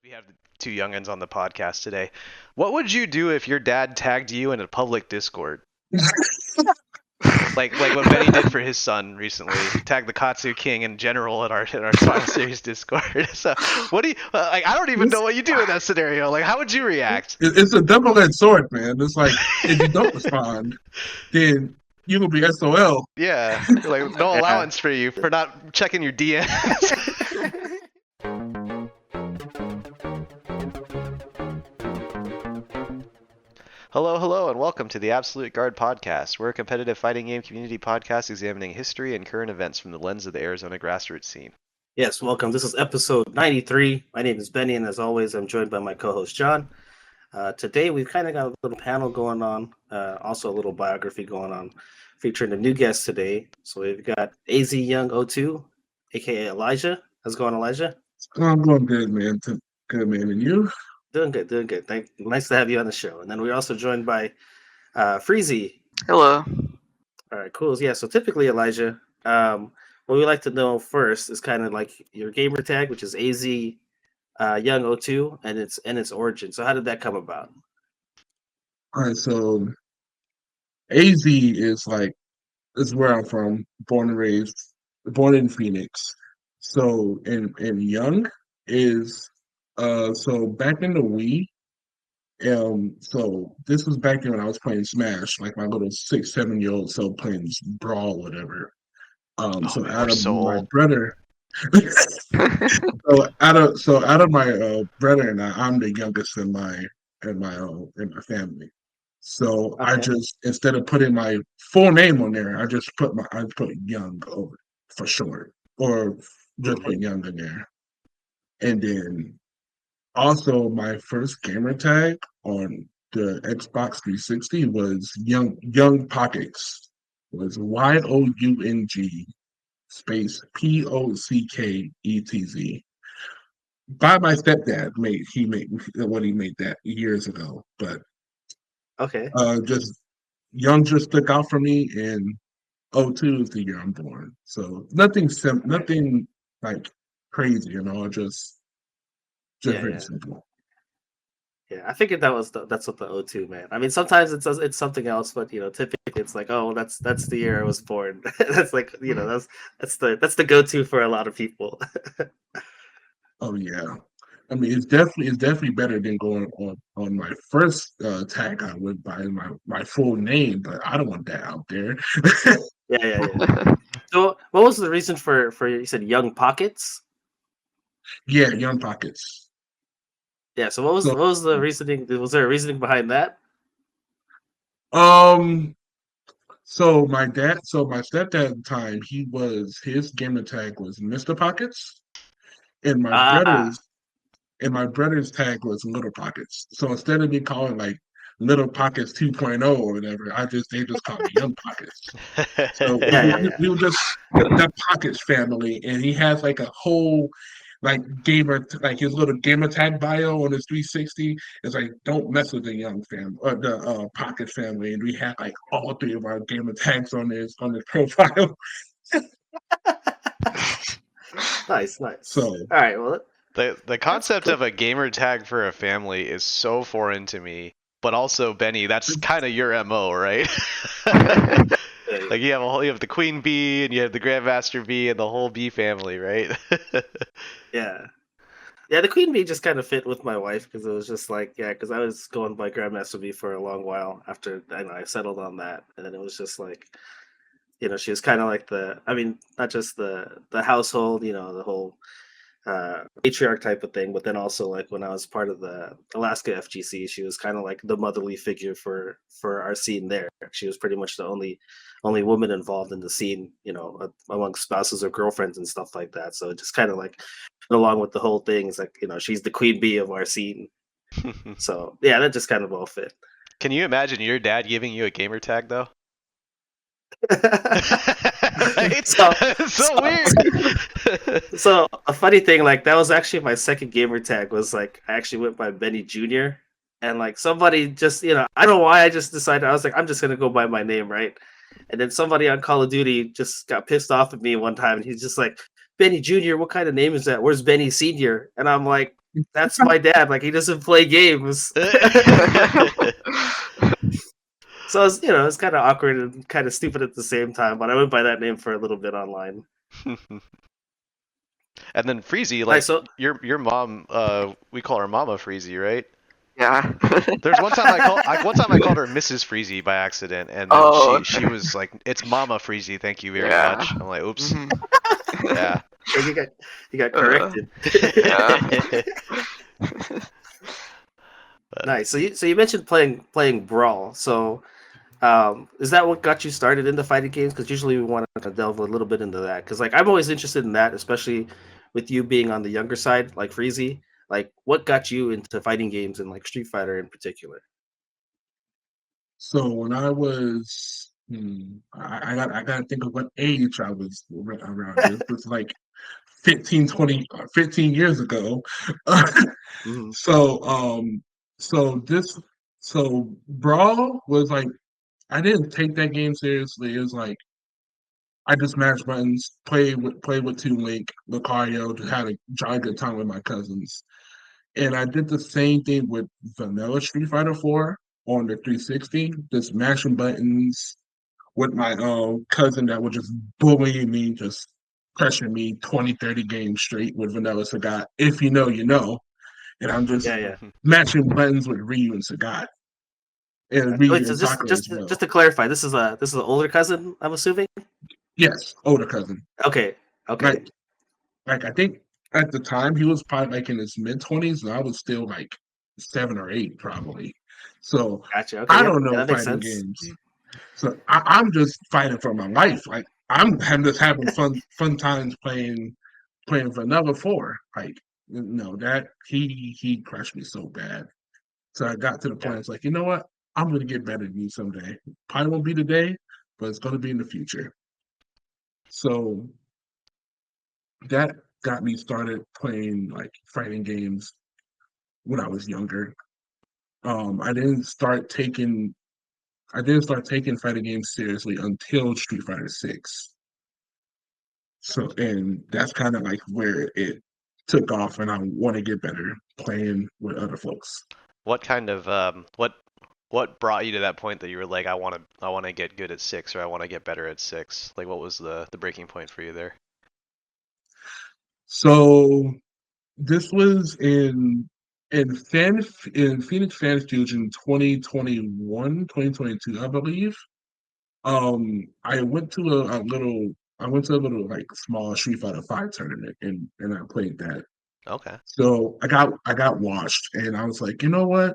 We have the two youngins on the podcast today. What would you do if your dad tagged you in a public Discord? Like what Benny did for his son recently. He tagged the Katsu King in general in our Final Series Discord. So what do you like? I don't even know It's, what you do in that scenario. Like, how would you react? it's a double-edged sword, man. It's like if you don't respond, then you will be SOL. Yeah, like no Yeah. allowance for you for not checking your DMs. Hello, and welcome to the Absolute Guard Podcast. We're a competitive fighting game community podcast examining history and current events from the lens of the Arizona grassroots scene. Yes, welcome. This is episode 93. My name is Benny, and as always, I'm joined by my co-host John. Today, we've kind of got a little panel going on, also a little biography going on, featuring a new guest today. So we've got AZ Young 02, aka Elijah. How's it going, Elijah? I'm going good, man. Good, man. And you? Doing good. Nice to have you on the show. And then we're also joined by Freezie. Hello. All right, cool. Yeah, so typically, Elijah, what we like to know first is kind of like your gamer tag, which is AZ Young 02, and its origin. So how did that come about? All right, so AZ is where I'm from, born and raised, born in Phoenix. So and Young is so back in the Wii. So this was back then when I was playing Smash, like my little 6, 7-year-old self playing Brawl, whatever. So man, out we're of so my old. brother, out of my brother and I'm the youngest in my family. So I Okay. just instead of putting my full name on there, I put Young over for short, or just put Young in there. And then also my first gamer tag on the Xbox 360 was Young Pockets. It was YOUNG space POCKETZ. By my stepdad, he made that years ago. But Okay. just Young just stuck out for me, and '02 is the year I'm born. So nothing like crazy, just Yeah, very yeah. simple. Yeah, I figured that's what the O2 meant. I mean, sometimes it's something else, but typically it's like, oh, that's the year I was born. That's like, that's the go-to for a lot of people. Oh yeah. I mean, it's definitely better than going on my first tag. I went by my full name, but I don't want that out there. Yeah. So, what was the reason for you said Young Pockets? Yeah, Young Pockets. Yeah. So what was the reasoning? Was there a reasoning behind that? Um, my stepdad at the time, his gamer tag was Mr. Pockets, and Ah, my brother's tag was Little Pockets. So instead of me calling like Little Pockets 2.0 or whatever, they just called me Young Pockets. So yeah. we were just the Pockets family, and he has like a whole like his little gamer tag bio on his 360 is like, don't mess with the Young family or the Pocket family, and we had like all three of our gamer tags on his profile. Nice. So All right. Well, The that's concept cool. of a gamer tag for a family is so foreign to me. But also, Benny, that's kind of your MO, right? Yeah. Like you have the queen bee and you have the grandmaster bee and the whole bee family, right? Yeah. Yeah, the Queen Bee just kind of fit with my wife because it was just like, yeah, because I was going by Grandmaster Bee for a long while after I settled on that, and then it was just like, she was kind of like I mean, not just the household, the whole matriarch type of thing, but then also like when I was part of the Alaska FGC, she was kind of like the motherly figure for our scene there. She was pretty much the only woman involved in the scene, among spouses or girlfriends and stuff like that. So it just kind of like along with the whole thing, it's like she's the queen bee of our scene. So yeah, that just kind of all fit. Can you imagine your dad giving you a gamer tag though? Right? so It's so so weird. so a funny thing, like that was actually my second gamer tag. Was like I actually went by Benny Jr. And like somebody just I don't know why I just decided I was like I'm just gonna go by my name, right? And then somebody on Call of Duty just got pissed off at me one time, and he's just like, Benny Jr., what kind of name is that? Where's Benny Sr.? And I'm like, that's my dad. Like he doesn't play games. So it's it's kind of awkward and kind of stupid at the same time. But I went by that name for a little bit online. And then Freezie, Like like so, your mom, we call her Mama Freezie, right? Yeah. There's one time I called her Mrs. Freezie by accident, and then Oh, she was like, "It's Mama Freezie, thank you very Yeah. much." I'm like, "Oops." Mhm. Yeah. yeah, you got corrected. Yeah. Nice. So you mentioned playing Brawl. So is that what got you started into fighting games? Because usually we want to delve a little bit into that. Because like I'm always interested in that, especially with you being on the younger side, like Freezy. Like, what got you into fighting games and like Street Fighter in particular? So when I was, I got to think of what age I was around. This was like 15 years ago. Mhm. so so this so Brawl was like I didn't take that game seriously. It was like I just mashed buttons, play with Toon Link, Lucario, just had a jolly good time with my cousins. And I did the same thing with vanilla Street Fighter 4 on the 360, just mashing buttons with my cousin that was just bullying me, just pressuring me 20, 30 games straight with vanilla Sagat. If you know, you know. And I'm just Yeah, yeah. matching buttons with Ryu and Sagat. And Wait, Ryu so and Sakura as well. just to clarify, this is an older cousin, I'm assuming. Yes, older cousin. Okay, okay, Like like I think at the time he was probably like in his mid 20s, and I was still like 7 or 8 probably. So gotcha. Okay, I yeah, don't yeah, know that makes fighting sense. games. So I'm just fighting for my life. Like just having fun times playing vanilla 4. Like that he crushed me so bad. So I got to the Yeah, point. It's like, you know what? I'm gonna get better than you someday. Probably won't be today, but it's gonna be in the future. So that got me started playing like fighting games when I was younger. Um, I didn't start taking I didn't start taking fighting games seriously until Street Fighter 6. So and that's kind of like where it took off, and I want to get better playing with other folks. What kind of what brought you to that point that you were like, I want to get good at 6, or I want to get better at 6? Like, what was the breaking point for you there? So this was in Phoenix Fan Fusion 2021, 2022, I believe. I went to a little like small Street Fighter 5 tournament, and I played that. Okay. So I got washed, and I was like, you know what?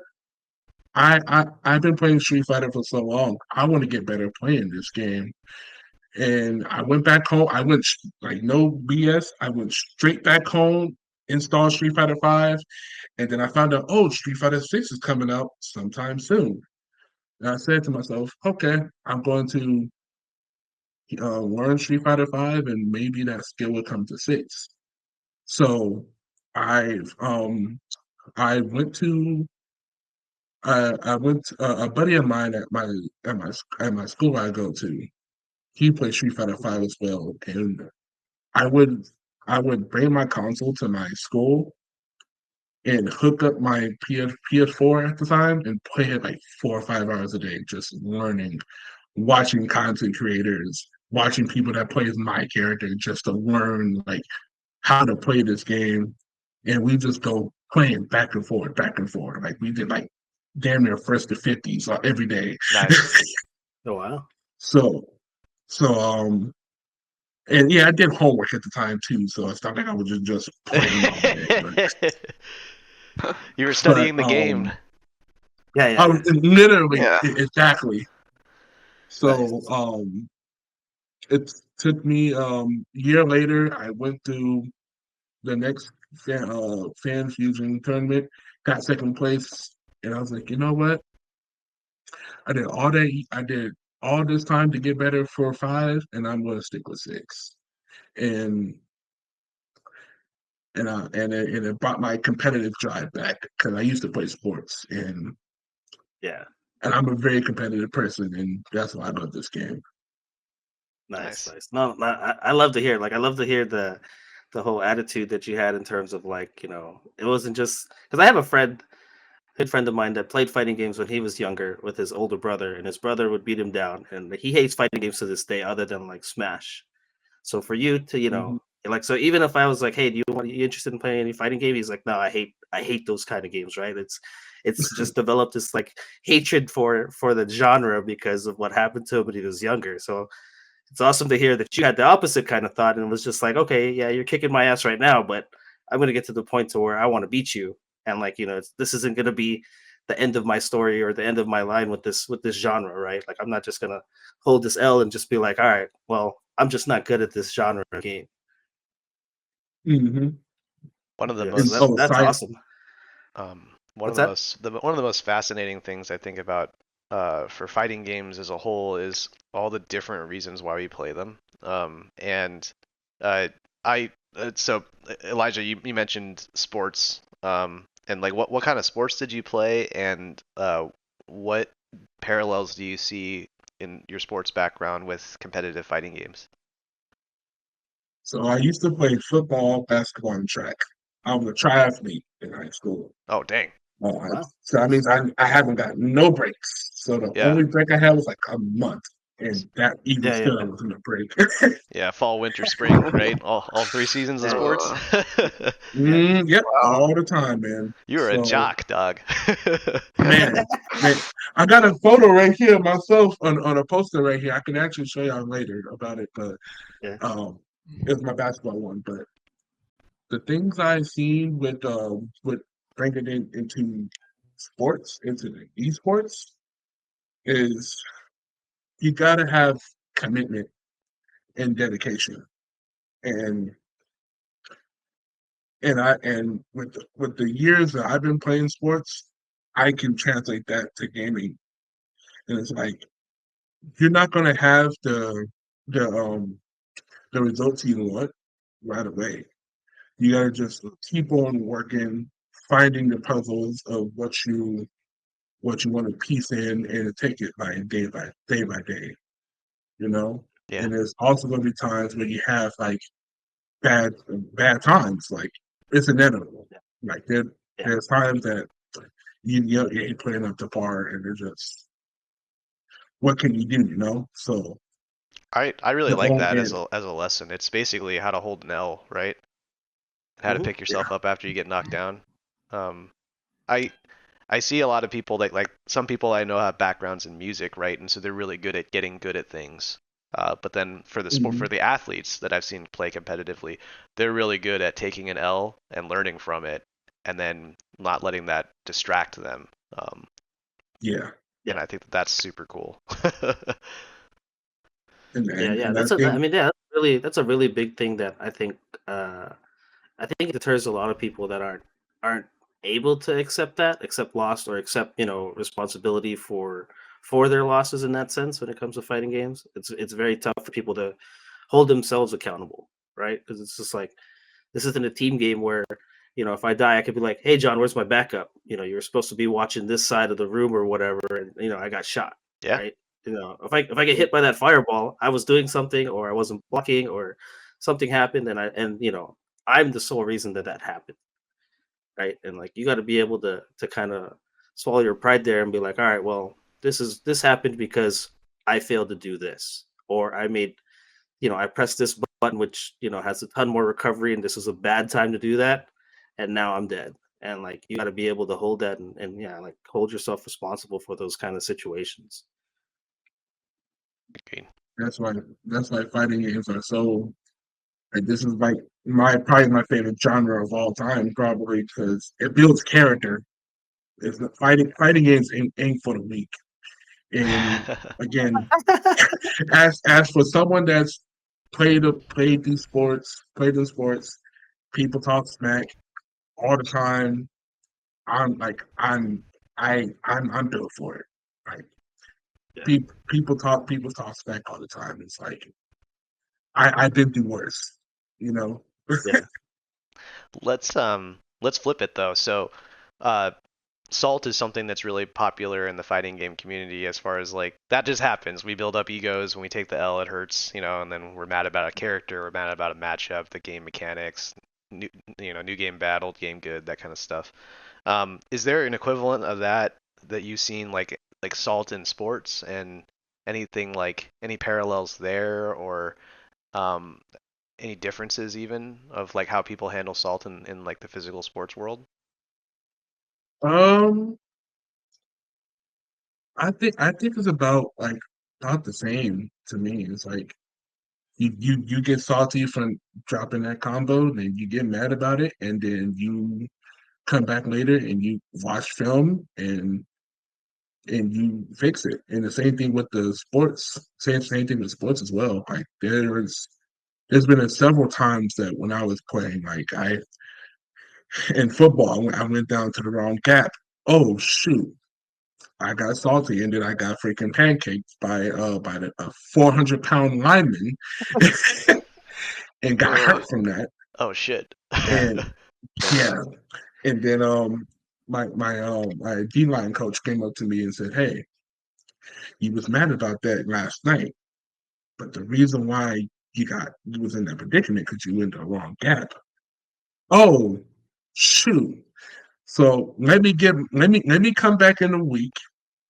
I've been playing Street Fighter for so long. I want to get better playing this game. And I went back home. Like no BS. I went straight back home, installed Street Fighter 5, and then I found out, oh, Street Fighter 6 is coming out sometime soon. And I said to myself, okay, I'm going to learn Street Fighter 5, and maybe that skill will come to 6. So I've I went a buddy of mine at my school I go to. He plays Street Fighter 5 as well, and I would I would bring my console to my school and hook up my PS4 at the time and play it like 4 or 5 hours a day, just learning, watching content creators, watching people that play as my character, just to learn like how to play this game. And we just go playing back and forth, back and forth. Like we did like damn near first to 50s every day. Nice. Oh wow. so so and yeah, I did homework at the time too, so it's not like I was just playing all day. You were But studying the game. Yeah, I yeah, was yeah. literally Yeah. exactly. So Nice. it took me a year later. I went through the next fan fusion tournament, got second place, and I was like, you know what? I did all this time to get better for 5, and I'm gonna stick with 6. And it brought my competitive drive back because I used to play sports, Yeah. and I'm a very competitive person, and that's why I love this game. Nice, Nice. nice. No, I love to hear. Like, I love to hear the the whole attitude that you had in terms of like, it wasn't just because I have a good friend of mine that played fighting games when he was younger with his older brother, and his brother would beat him down, and he hates fighting games to this day, other than like Smash. So for you to, Mhm. like, so even if I was like, hey, you interested in playing any fighting game? He's like, no, I hate those kind of games, right? It's just developed this like hatred for the genre because of what happened to him when he was younger. So it's awesome to hear that you had the opposite kind of thought and was just like, okay, yeah, you're kicking my ass right now, but I'm gonna get to the point to where I want to beat you, and like, this isn't gonna be the end of my story or the end of my line with this genre, right? Like, I'm not just gonna hold this L and just be like, all right, well, I'm just not good at this genre of game. Mm-hmm. One of the Yeah, so And most that's awesome. What's that? one of the most fascinating things I think about for fighting games as a whole is all the different reasons why we play them. And uh, I so Elijah, you mentioned sports, and like what kind of sports did you play, and what parallels do you see in your sports background with competitive fighting games? So I used to play football, basketball, and track. I was a triathlete in high school. Oh, dang. Wow. So that means I haven't got no breaks. So the Yeah. only break I had was like a month, and that even Yeah, still yeah, wasn't a break. Yeah, fall, winter, spring, right? All three seasons of yeah, sports. yeah. Yep, Wow. all the time, man. You were a So jock, dog. man, man, I got a photo right here myself on a poster right here. I can actually show y'all later about it, but Yeah. um, it's my basketball one. But the things I've seen with bringing it into sports, into the esports, is you got to have commitment and dedication, and and with the years that I've been playing sports, I can translate that to gaming, and it's like you're not going to have the the results you want right away. You got to just keep on working, finding the puzzles of what you want to piece in and take it like day by day, you know? Yeah, And there's also gonna be times when you have like bad bad times. Like it's inevitable. Like Yeah. there's times that you ain't playing up to par and they're just what can you do, you know? So I really the like whole that game, as a lesson. It's basically how to hold an L, right? How to Hmm. pick yeah. yourself up after you get knocked down. Um, I I see a lot of people that like some people I know have backgrounds in music, right? And so they're really good at getting good at things. But then for Mhm. the athletes that I've seen play competitively, they're really good at taking an L and learning from it, and then not letting that distract them. Yeah. And Yeah. I think that that's super cool. Yeah, yeah. And I I think mean, yeah, that's a really big thing that uh I think it deters a lot of people that aren't able to accept loss or accept, responsibility for their losses in that sense when it comes to fighting games. It's very tough for people to hold themselves accountable, right? Because it's just like this isn't a team game where, if I die, I could be like, "Hey, John, where's my backup? You're supposed to be watching this side of the room or whatever, and I got shot, Yeah, right? If I get hit by that fireball, I was doing something, or I wasn't blocking, or something happened, and I'm the sole reason that that happened, right? And like you got to be able to kind of swallow your pride there and be like, all right, well, this happened because I failed to do this, or I pressed this button which has a ton more recovery, and this was a bad time to do that, and now I'm dead. And like you got to be able to hold that and yeah, like hold yourself responsible for those kind of situations. agreed. that's why that's why fighting games are so like this is like my probably my favorite genre of all time, probably because it builds character. It's the fighting games ain't for the weak. And again, as for someone that's played the sports, people talk smack all the time. I'm like I'm built for it. Like Yeah, people talk smack all the time. It's like I've been through worse, you know. yeah, Let's flip it though. So, uh, salt is something that's really popular in the fighting game community as far as like that just happens. We build up egos when we take the L, it hurts, and then we're mad about a character, we're mad about a matchup, the game mechanics, new, new game bad, old game good, that kind of stuff. Is there an equivalent of that you've seen like salt in sports and anything like any parallels there or um, any differences even of like how people handle salt in like the physical sports world? Um, I think it's about the same to me. It's like you get salty from dropping that combo, then you get mad about it, and then you come back later and you watch film and you fix it. And the same thing with the sports. Same thing with sports as well. Like there's been several times that when I was playing, like I in football, I went down to the wrong gap. Oh shoot. I got salty and then I got freaking pancaked by a 400-pound lineman and got Ugh. hurt from that. Oh shit. And yeah, and then my D line coach came up to me and said, "Hey, you was mad about that last night, but the reason why you was in that predicament because you went the wrong gap." Oh, shoot! So let me come back in a week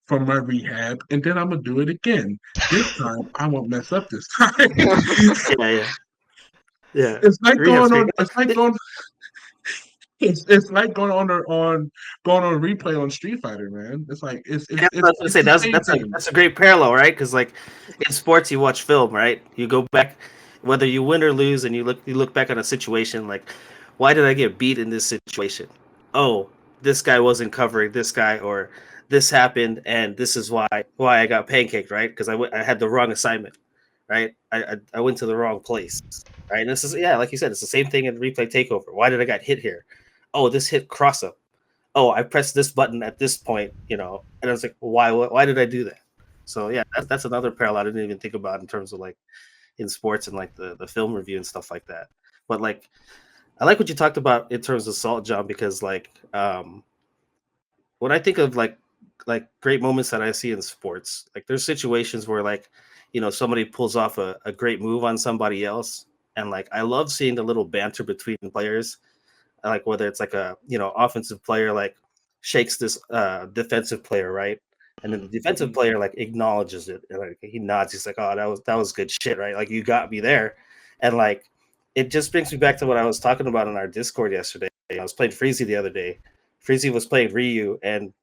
from my rehab, and then I'm gonna do it again. This time I won't mess up this time. Yeah, yeah, yeah. It's like Rehab's going great. on. It's like going on replay on Street Fighter, man. It's like That's what I was gonna it's say. the That's same that's a thing. that's a great parallel, right? Because like in sports, you watch film, right? You go back, whether you win or lose, and you look back on a situation like, why did I get beat in this situation? Oh, this guy wasn't covering this guy, or this happened, and this is why I got pancaked, right? Because I had the wrong assignment, right? I went to the wrong place, right? And this is yeah, like you said, it's the same thing in replay takeover. Why did I got hit here? Oh, this hit cross up. Oh, I pressed this button at this point, and I was like, why did I do that? So yeah, that's another parallel I didn't even think about in terms of like in sports and like the film review and stuff like that. But like, I like what you talked about in terms of Salt John because like when I think of like great moments that I see in sports, like there's situations where like somebody pulls off a great move on somebody else, and like I love seeing the little banter between players like whether it's like a offensive player like shakes this defensive player right, and then the defensive player like acknowledges it and like he nods, he's like, oh, that was good shit, right? Like you got me there. And like it just brings me back to what I was talking about in our Discord yesterday. I was playing Freezie the other day. Freezie was playing Ryu, and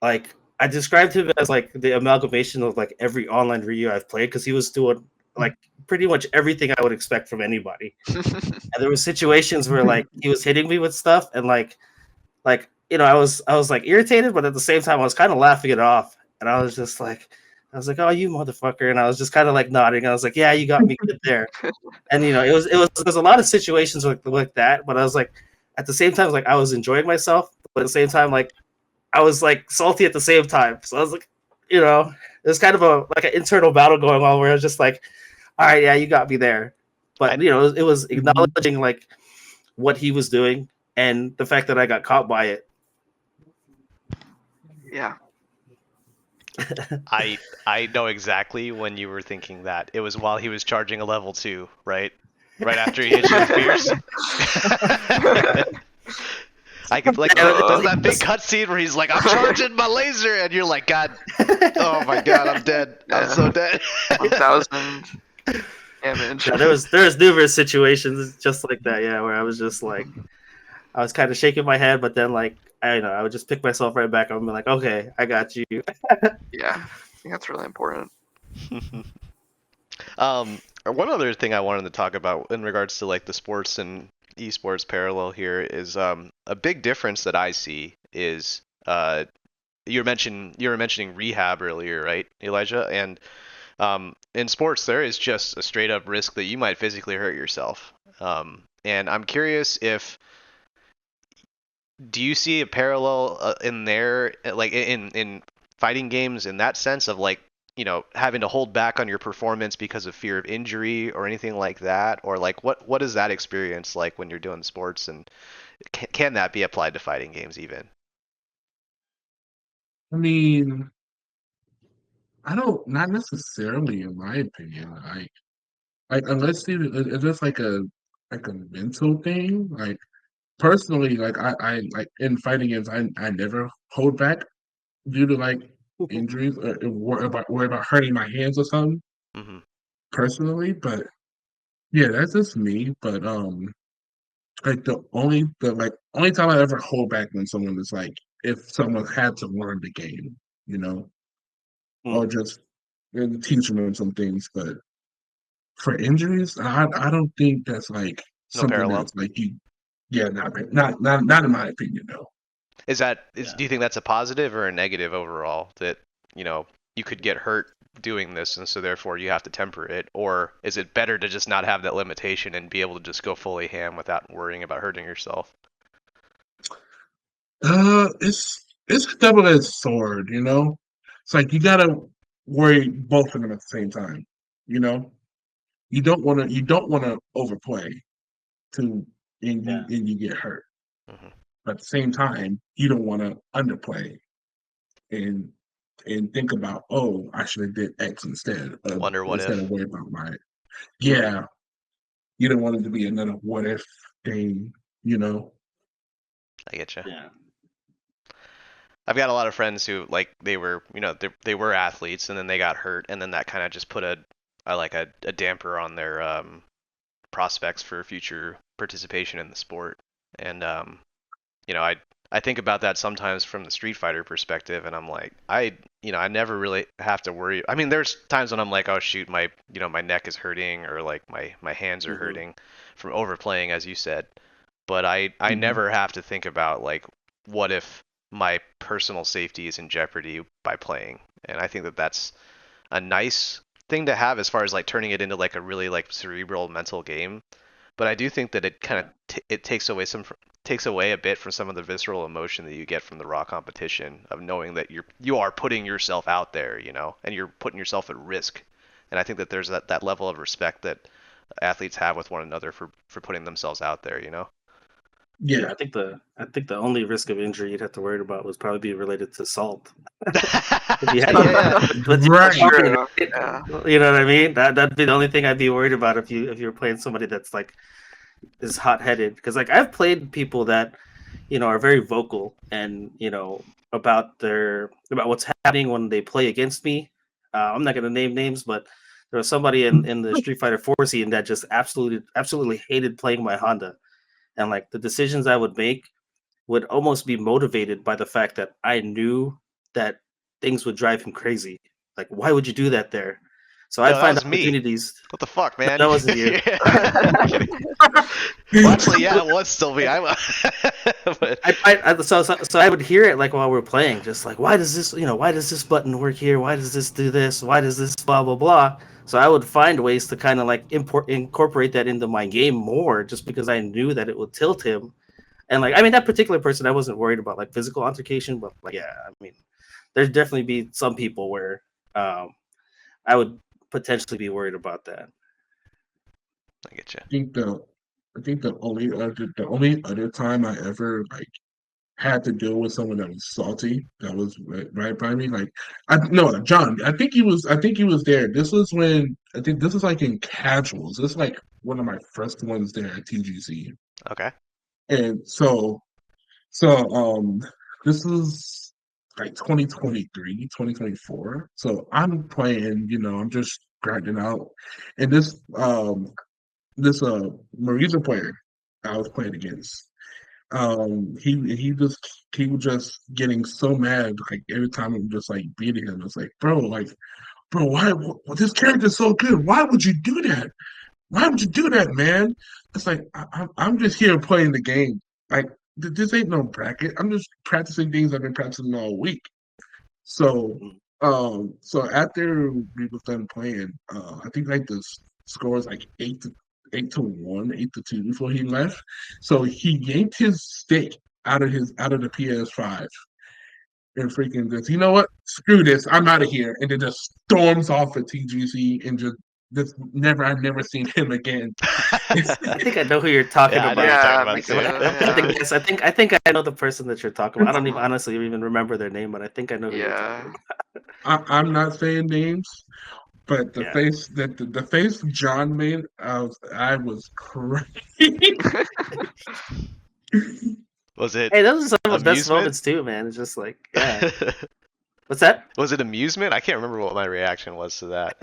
like I described him as like the amalgamation of like every online Ryu I've played because he was doing like pretty much everything I would expect from anybody. And there were situations where like he was hitting me with stuff, and like I was like irritated, but at the same time I was kind of laughing it off, and I was like, oh, you motherfucker, and I was just kind of like nodding. I was like, yeah, you got me good there. And there's a lot of situations like that, but I was like, at the same time, like I was enjoying myself, but at the same time, like I was like salty at the same time. So I was like, there's kind of a like an internal battle going on where I was just like, all right, yeah, you got me there. But I it was Mhm. acknowledging like what he was doing and the fact that I got caught by it. Yeah. I know exactly when you were thinking that. It was while he was charging a level 2, right? Right after he hit you with Fierce. I could like there's Uh, that big cutscene where he's like, I'm charging my laser, and you're like, God, oh my God, I'm dead. I'm so yeah. dead. 1,000 damage. Yeah, there was numerous situations just like that, yeah, where I was just like I was kind of shaking my head, but then like I would just pick myself right back up and be like, okay, I got you. Yeah. I think that's really important. One other thing I wanted to talk about in regards to like the sports and esports parallel here is a big difference that I see is you were mentioning rehab earlier, right, Elijah? And in sports, there is just a straight up risk that you might physically hurt yourself. And I'm curious if do you see a parallel in there, like in fighting games, in that sense of like having to hold back on your performance because of fear of injury or anything like that, or like what is that experience like when you're doing sports, and can that be applied to fighting games even? I mean, not necessarily in my opinion. Unless it's just like a mental thing. Like personally, like I like in fighting games, I never hold back due to like injuries or worry about hurting my hands or something Hmm. personally. But yeah, that's just me. But like the only time I ever hold back when someone is like if someone had to learn the game, you know, or Mm, just teach them some things. But for injuries, I don't think that's like No something parallel. that's like you. Yeah, not in my opinion, though. yeah. Do you think that's a positive or a negative overall that, you know, you could get hurt doing this and so therefore you have to temper it? Or is it better to just not have that limitation and be able to just go fully ham without worrying about hurting yourself? It's a double-edged sword, you know. It's like you gotta worry both of them at the same time. You know, you don't wanna overplay to Yeah. and you get hurt. Hmm. But at the same time, you don't want to underplay and think about, oh, I should have did X Wonder what instead of if. worry about my yeah. You don't want it to be another what if thing, you know. I get you. Yeah. I've got a lot of friends who like they were, you know, they were athletes and then they got hurt and then that kind of just put a damper on their prospects for future participation in the sport. And you know, I think about that sometimes from the Street Fighter perspective, and I'm like, I never really have to worry. I mean, there's times when I'm like, oh shoot, my neck is hurting, or like my hands are Hmm. hurting from overplaying, as you said. But I Mhm. never have to think about like, what if my personal safety is in jeopardy by playing, and I think that that's a nice thing to have as far as like turning it into like a really like cerebral mental game. But I do think that it kind of Yeah. it takes away a bit from some of the visceral emotion that you get from the raw competition of knowing that you are putting yourself out there, you know, and you're putting yourself at risk. And I think that there's that level of respect that athletes have with one another for putting themselves out there, you know. Yeah, Yeah. I think the only risk of injury you'd have to worry about was probably be related to salt. If you had Yeah, but you had Right. salt in True. it, Yeah. you know what I mean? That'd be the only thing I'd be worried about if you were playing somebody that's like is hot headed. Because like I've played people that are very vocal and about what's happening when they play against me. I'm not gonna name names, but there was somebody in the Street Fighter 4 scene that just absolutely hated playing my Honda, and like the decisions I would make would almost be motivated by the fact that I knew that things would drive him crazy. Like, why would you do that there? So I'd no, that find was me. opportunities. What the fuck, No, man? that wasn't you. Yeah. I'm kidding. Well, actually, yeah, it was still me. But So I would hear it like while we are playing, just like why does this button work here? Why does this do this? Why does this blah blah blah? So I would find ways to kind of like incorporate that into my game more, just because I knew that it would tilt him. And like I mean, that particular person, I wasn't worried about like physical altercation, but like yeah, I mean, there'd definitely be some people where um, I would potentially be worried about that. I get you. think the I think the only other time I ever like had to deal with someone that was salty, that was right by me. Like I no John, I think he was there. This was when I think this was like in casuals. This is like one of my first ones there at TGC. Okay. And so this was like 2023, 2024. So I'm playing, I'm just grinding out. And this Marisa player I was playing against. He was just getting so mad like every time I'm just like beating him. It's like, bro, why this character's so good? Why would you do that? Why would you do that, man? It's like I'm just here playing the game. Like this ain't no bracket. I'm just practicing things I've been practicing all week. So Mm. so after we was done playing, I think like the score was like 8-1, 8-2 before he left. So he yanked his stick out of the PS5 and freaking just, you know what? Screw this. I'm out of here. And then just storms off at TGC and just I've never seen him again. I think I know who you're talking Yeah, I know about. you're talking Yeah, about me too. too. I'm trying to Yeah. guess. I think I know the person that you're talking about. I don't even honestly even remember their name, but I think I know who you're talking Yeah. about. I'm not saying names, but the Yeah. face that the face John made, I was crazy. Was it Hey, those are some of the best amusement? moments too, man. It's just like, yeah. What's that? Was it amusement? I can't remember what my reaction was to that.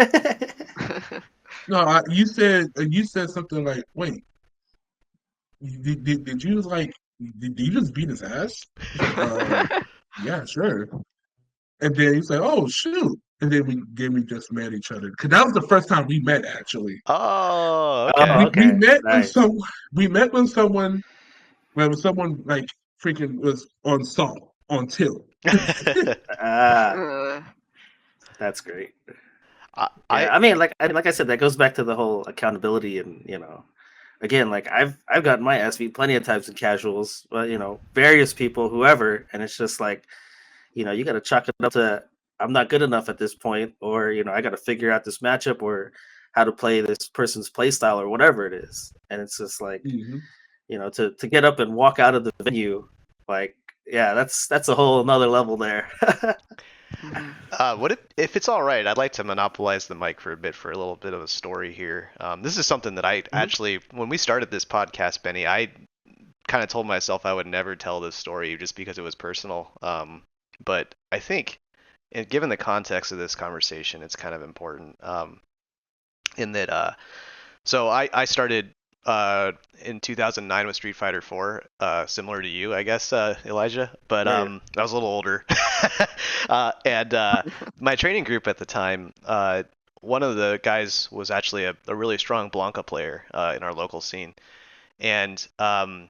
No, you said something like, "Wait, did you like did you just beat his ass?" He's like, yeah, sure." And then he's like, "Oh shoot!" And then we just met each other because that was the first time we met actually. Oh, Oh, okay. We okay. met when Nice. someone like freaking was on salt on tilt. Ah, Uh, that's great. I Yeah, I mean, like I said, that goes back to the whole accountability, and again, like I've gotten my ass beat plenty of times in casuals, but various people, whoever, and it's just like, you got to chalk it up to I'm not good enough at this point, or I got to figure out this matchup or how to play this person's play style or whatever it is, and it's just like, Mhm. to get up and walk out of the venue, like, yeah, that's a whole another level there. mhm. what if it's all right? I'd like to monopolize the mic for a bit for a little bit of a story here. This is something that I Mhm. actually, when we started this podcast, Benny, I kind of told myself I would never tell this story just because it was personal. But I think, and given the context of this conversation, it's kind of important. In that, so I started in 2009 with Street Fighter 4, similar to you, I guess, Elijah, but Yeah, yeah. I was a little older. And my training group at the time, one of the guys was actually a really strong Blanca player in our local scene. And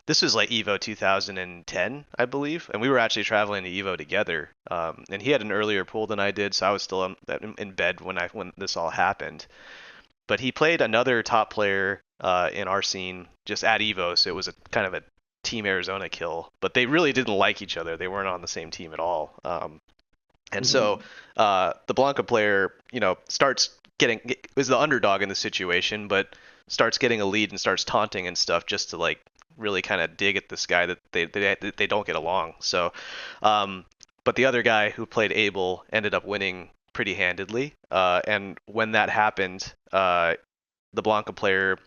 this was like Evo 2010, I believe, and we were actually traveling to Evo together. And he had an earlier pool than I did, so I was still in bed when this all happened. But he played another top player in our scene just at Evo, so it was a kind of a Team Arizona kill. But they really didn't like each other; they weren't on the same team at all. And Mhm. so the Blanca player, starts is the underdog in the situation, but starts getting a lead and starts taunting and stuff just to like really kind of dig at this guy that they don't get along. So, but the other guy who played Abel ended up winning pretty handedly. And when that happened, the Blanca player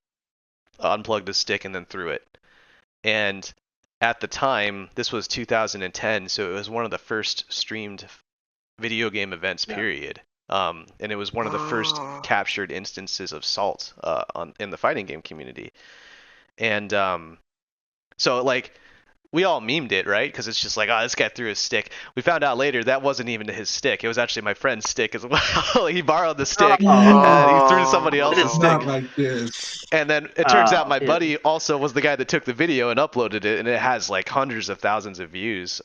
unplugged his stick and then threw it. And at the time, this was 2010, so it was one of the first streamed video game events, Yeah. period. And it was one of the first Oh. captured instances of salt in the fighting game community. And so like we all memed it, right? Because it's just like, oh, this guy threw his stick. We found out later that wasn't even his stick. It was actually my friend's stick as well. He borrowed the stick and he threw somebody else's It's stick. not like this. And then it turns out my Yeah. buddy also was the guy that took the video and uploaded it, and it has like hundreds of thousands of views.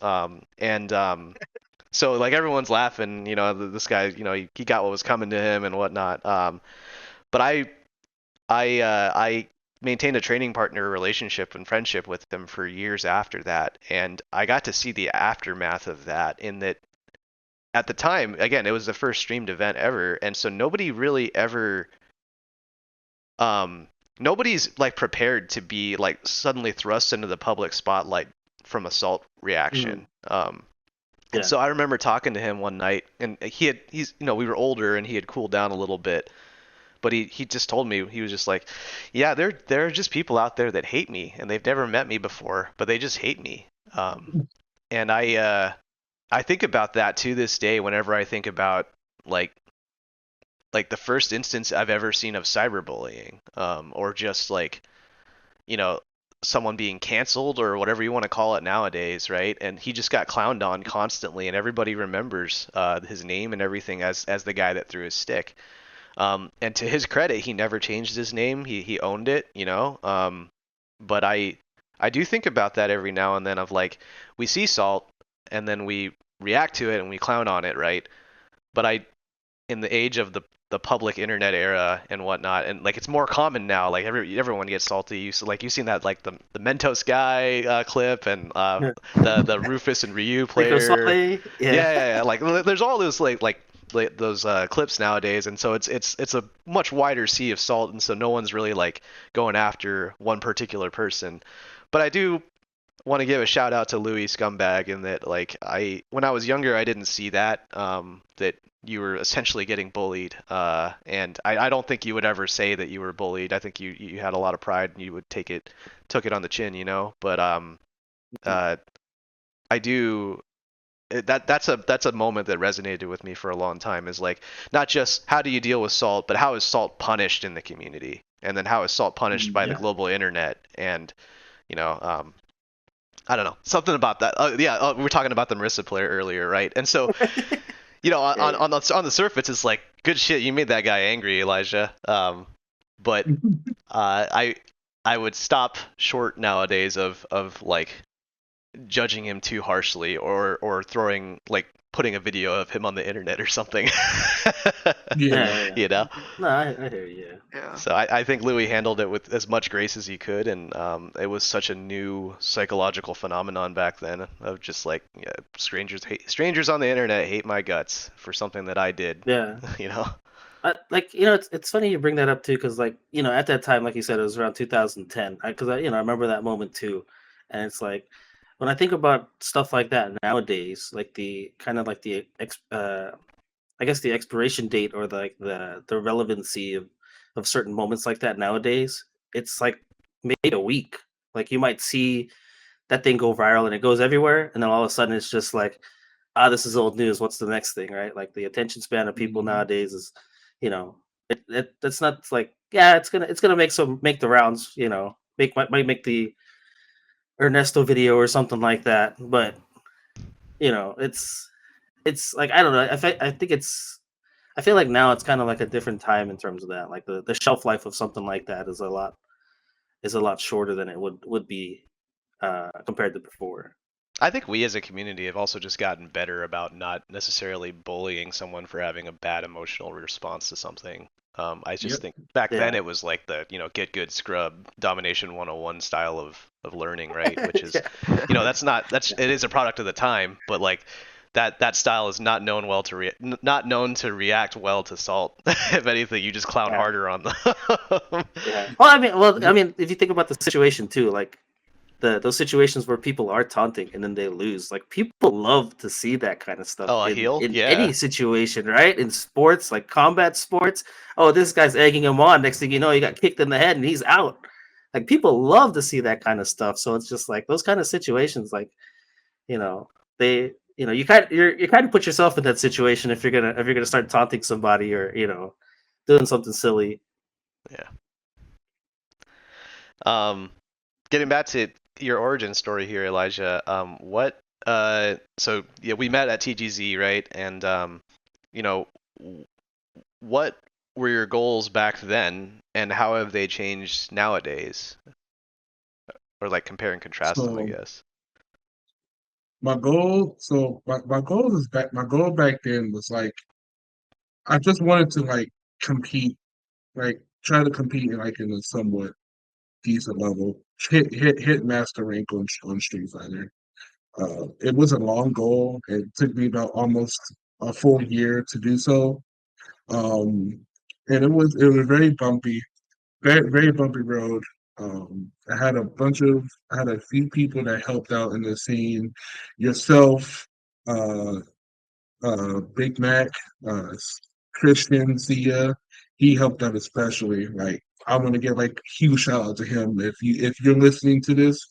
So like everyone's laughing, this guy, he got what was coming to him and whatnot. But I maintained a training partner relationship and friendship with him for years after that, and I got to see the aftermath of that. In that, at the time, again, it was the first streamed event ever, and so nobody really ever, nobody's like prepared to be like suddenly thrust into the public spotlight from assault reaction. And Yeah. so I remember talking to him one night, and we were older, and he had cooled down a little bit, but he just told me, he was just like, yeah, there are just people out there that hate me, and they've never met me before, but they just hate me. And I think about that to this day whenever I think about like the first instance I've ever seen of cyberbullying, or just like, you know, someone being canceled or whatever you want to call it nowadays, right? And he just got clowned on constantly, and everybody remembers his name and everything as the guy that threw his stick. And to his credit, he never changed his name. He owned it, But I do think about that every now and then of like, we see salt and then we react to it and we clown on it, right? But in the age of the public internet era and whatnot, and like it's more common now, like everyone gets salty. You've seen that, like the Mentos guy clip, and Yeah. the Rufus and Ryu Rico player. Solé, Yeah, yeah. yeah, yeah. Like there's all this like those clips nowadays, and so it's a much wider sea of salt, and so no one's really like going after one particular person. But I do want to give a shout out to Louis Scumbag in that like when I was younger I didn't see that that you were essentially getting bullied, and I don't think you would ever say that you were bullied. I think you had a lot of pride and you would took it on the chin, you know. But I do that's a moment that resonated with me for a long time, is like not just how do you deal with salt, but how is salt punished in the community, and then how is salt punished by the global internet, and you know I don't know, something about that. We were talking about the Marissa player earlier, right? And so, you know, on the surface, it's like good shit. You made that guy angry, Elijah. But I would stop short nowadays of like judging him too harshly, or throwing like putting a video of him on the internet or something. Yeah. You know. No, I hear you. Yeah. So I think Louis handled it with as much grace as he could, and it was such a new psychological phenomenon back then of just like strangers on the internet hate my guts for something that I did. Yeah. You know. Like, you know, it's funny you bring that up too, because like, you know, at that time, like you said, it was around 2010. Because I remember that moment too, and it's like when I think about stuff like that nowadays, like the kind of like I guess the expiration date, or the relevancy of certain moments like that nowadays, it's like maybe a week. Like you might see that thing go viral and it goes everywhere, and then all of a sudden it's just like, this is old news. What's the next thing, right? Like the attention span of people nowadays is, you know, it's not like, yeah, it's gonna make the rounds, you know, might make the Ernesto video or something like that, but you know, it's like, I don't know. I think I feel like now it's kind of like a different time in terms of that. Like the shelf life of something like that is a lot shorter than it would be compared to before. I think we as a community have also just gotten better about not necessarily bullying someone for having a bad emotional response to something. I just think back then it was like the, you know, get good scrub domination 101 style of learning, right? Which is, you know, it is a product of the time, but like that style is not known not known to react well to salt. If anything, you just clown harder on them. Yeah. Well, I mean, if you think about the situation too, like those situations where people are taunting and then they lose, like people love to see that kind of stuff in any situation, right? In sports, like combat sports. Oh, this guy's egging him on. Next thing you know, he got kicked in the head and he's out. Like people love to see that kind of stuff. So it's just like those kind of situations, like, you know, you kind of put yourself in that situation if you're gonna start taunting somebody, or, you know, doing something silly. Yeah. Getting back to your origin story here, Elijah. So yeah, we met at TGZ, right? And you know, what were your goals back then, and how have they changed nowadays? Or like compare and contrast them, I guess. My goal back then was like, I just wanted to like compete, like try to compete in like in a somewhat decent level, hit master rank on Street Fighter. It was a long goal. It took me about almost a full year to do so. And it was very bumpy, very bumpy road. I had a few people that helped out in the scene. Yourself, uh, Big Mac, uh, Christian Zia, he helped out especially. Like I want to give like huge shout out to him. If you're listening to this,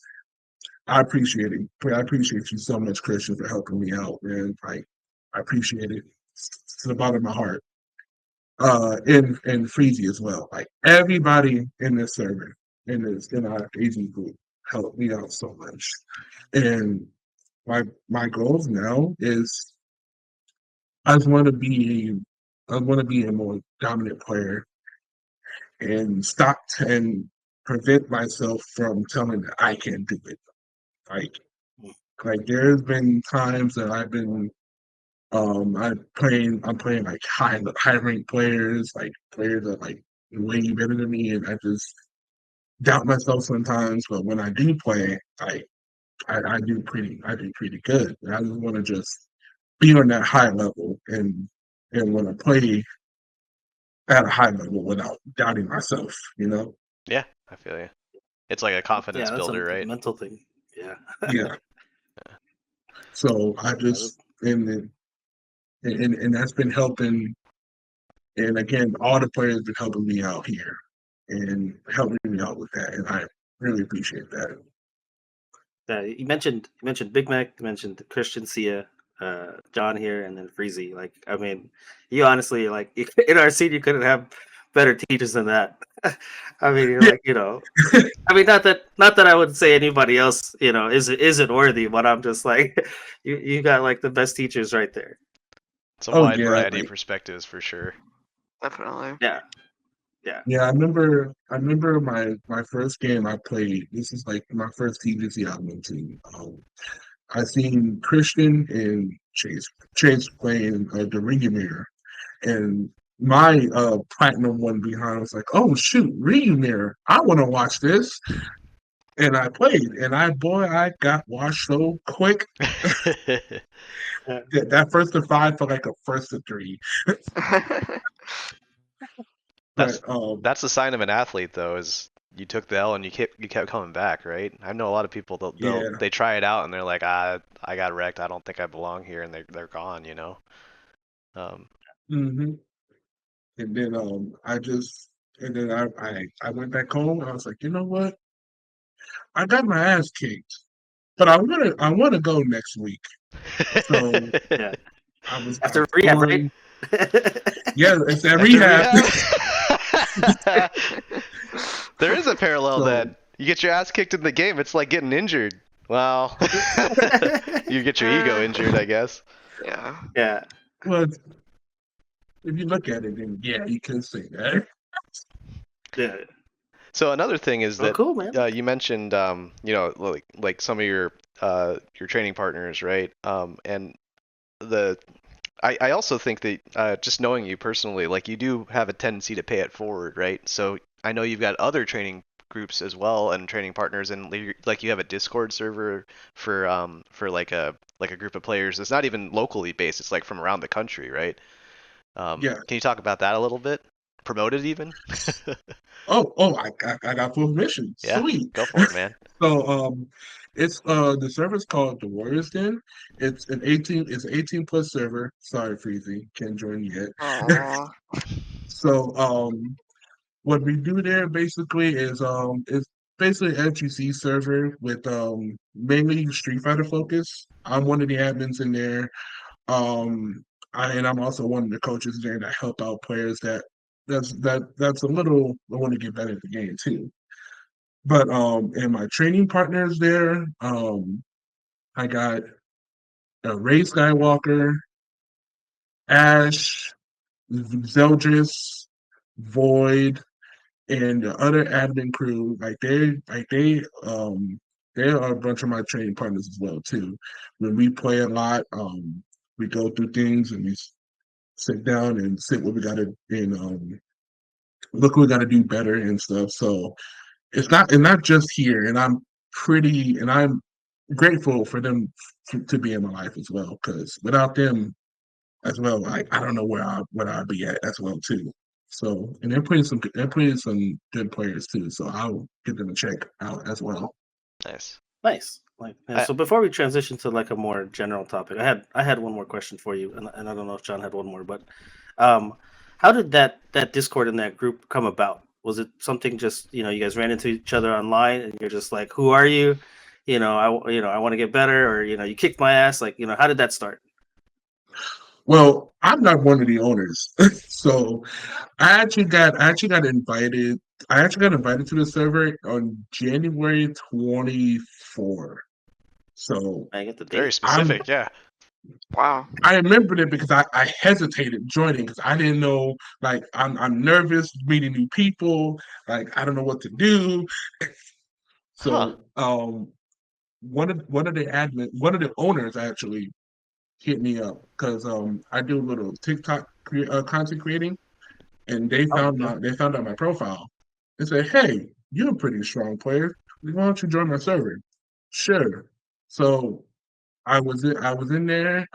I appreciate it. I appreciate you so much, Christian, for helping me out, man. Like I appreciate it to the bottom of my heart. And Freezie as well. Like everybody in this server, in our agent group, helped me out so much. And my goals now is I just want to be a more dominant player and stop and prevent myself from telling that I can't do it. Like like there's been times that I'm playing like high ranked players, like players that like way better than me, and I just doubt myself sometimes. But when I do play, I do pretty good. And I just want to just be on that high level and and want to play at a high level without doubting myself. Yeah, I feel you. It's like a confidence Yeah, that's builder, a right? mental thing. Yeah. Yeah. So I just and that's been helping. And again, all the players been helping me out here and helping me out with that, and I really appreciate that. Yeah, you mentioned Big Mac, you mentioned Christian Sia, John here, and then Freezie. Like, I mean, you honestly like in our scene, you couldn't have better teachers than that. I mean, you're Yeah. like, I mean, not that I would say anybody else, isn't worthy, but I'm just like, you got like the best teachers right there. It's a Oh wide yeah, variety of like perspectives for sure. Definitely. Yeah, yeah. yeah. I remember my first game I played. This is like my first TGC I went to. I seen Christian and Chase playing the Ringy Mirror, and my platinum one behind was like, oh shoot, Ringy Mirror, I want to watch this. And I played, and I got washed so quick. Yeah. That first to five felt like a first to three. But That's that's the sign of an athlete, though, is you took the L and you kept coming back, right? I know a lot of people yeah. they try it out and they're like, I got wrecked. I don't think I belong here, and they're gone, you know. Um, hmm And then I went back home. I was like, you know what? I got my ass kicked, but I wanna go next week. So Yeah. I After was rehab, right? going. Yeah, it's at After rehab. rehab, there is a parallel So then. You get your ass kicked in the game, it's like getting injured. Well, you get your ego injured, I guess. Yeah. Yeah. well, if you look at it, then yeah, you can say that. Yeah. So another thing is Oh, that cool, man. you mentioned, like some of your training partners, right? And the I also think that just knowing you personally, like you do have a tendency to pay it forward, right? So I know you've got other training groups as well and training partners, and like you have a Discord server for like a group of players that's not even locally based. It's like from around the country, right? Yeah. Can you talk about that a little bit? Promote it even? Oh, I got full permission. Yeah, Sweet. go for it, man. So it's the server's called the Warriors Den. It's an 18 plus server. Sorry, Freezie, can't join yet. Aw. So what we do there basically is basically an FGC server with mainly Street Fighter focus. I'm one of the admins in there. Um and I'm also one of the coaches there that help out players that's a little I want to get better at the game too. But and my training partners there, I got Ray Skywalker, Ash, Zeldris, Void, and the other admin crew. They are a bunch of my training partners as well too. When we play a lot, we go through things and we sit down and sit what we got to and look what we got to do better and stuff. So it's not just here, and I'm grateful for them to be in my life as well. Because without them as well, I don't know where I'd be at as well too. So and they're putting some good players too. So I'll give them a check out as well. Nice. Nice. Like, yeah, I, so before we transition to like a more general topic, I had one more question for you, and I don't know if John had one more, but um, how did that Discord and that group come about? Was it something just you guys ran into each other online, and you're just like, who are you? I want to get better, or you kicked my ass. Like, how did that start? Well, I'm not one of the owners, so I actually got invited. I actually got invited to the server on January 24. So I get the very date. I'm specific, yeah. Wow. I remembered it because I hesitated joining because I didn't know, like I'm nervous meeting new people, like I don't know what to do. Huh. So one of the owners actually hit me up because I do a little content creating, and Oh, okay. they found out my profile. They said, "Hey, you're a pretty strong player. Why don't you join my server?" Sure. So I was in there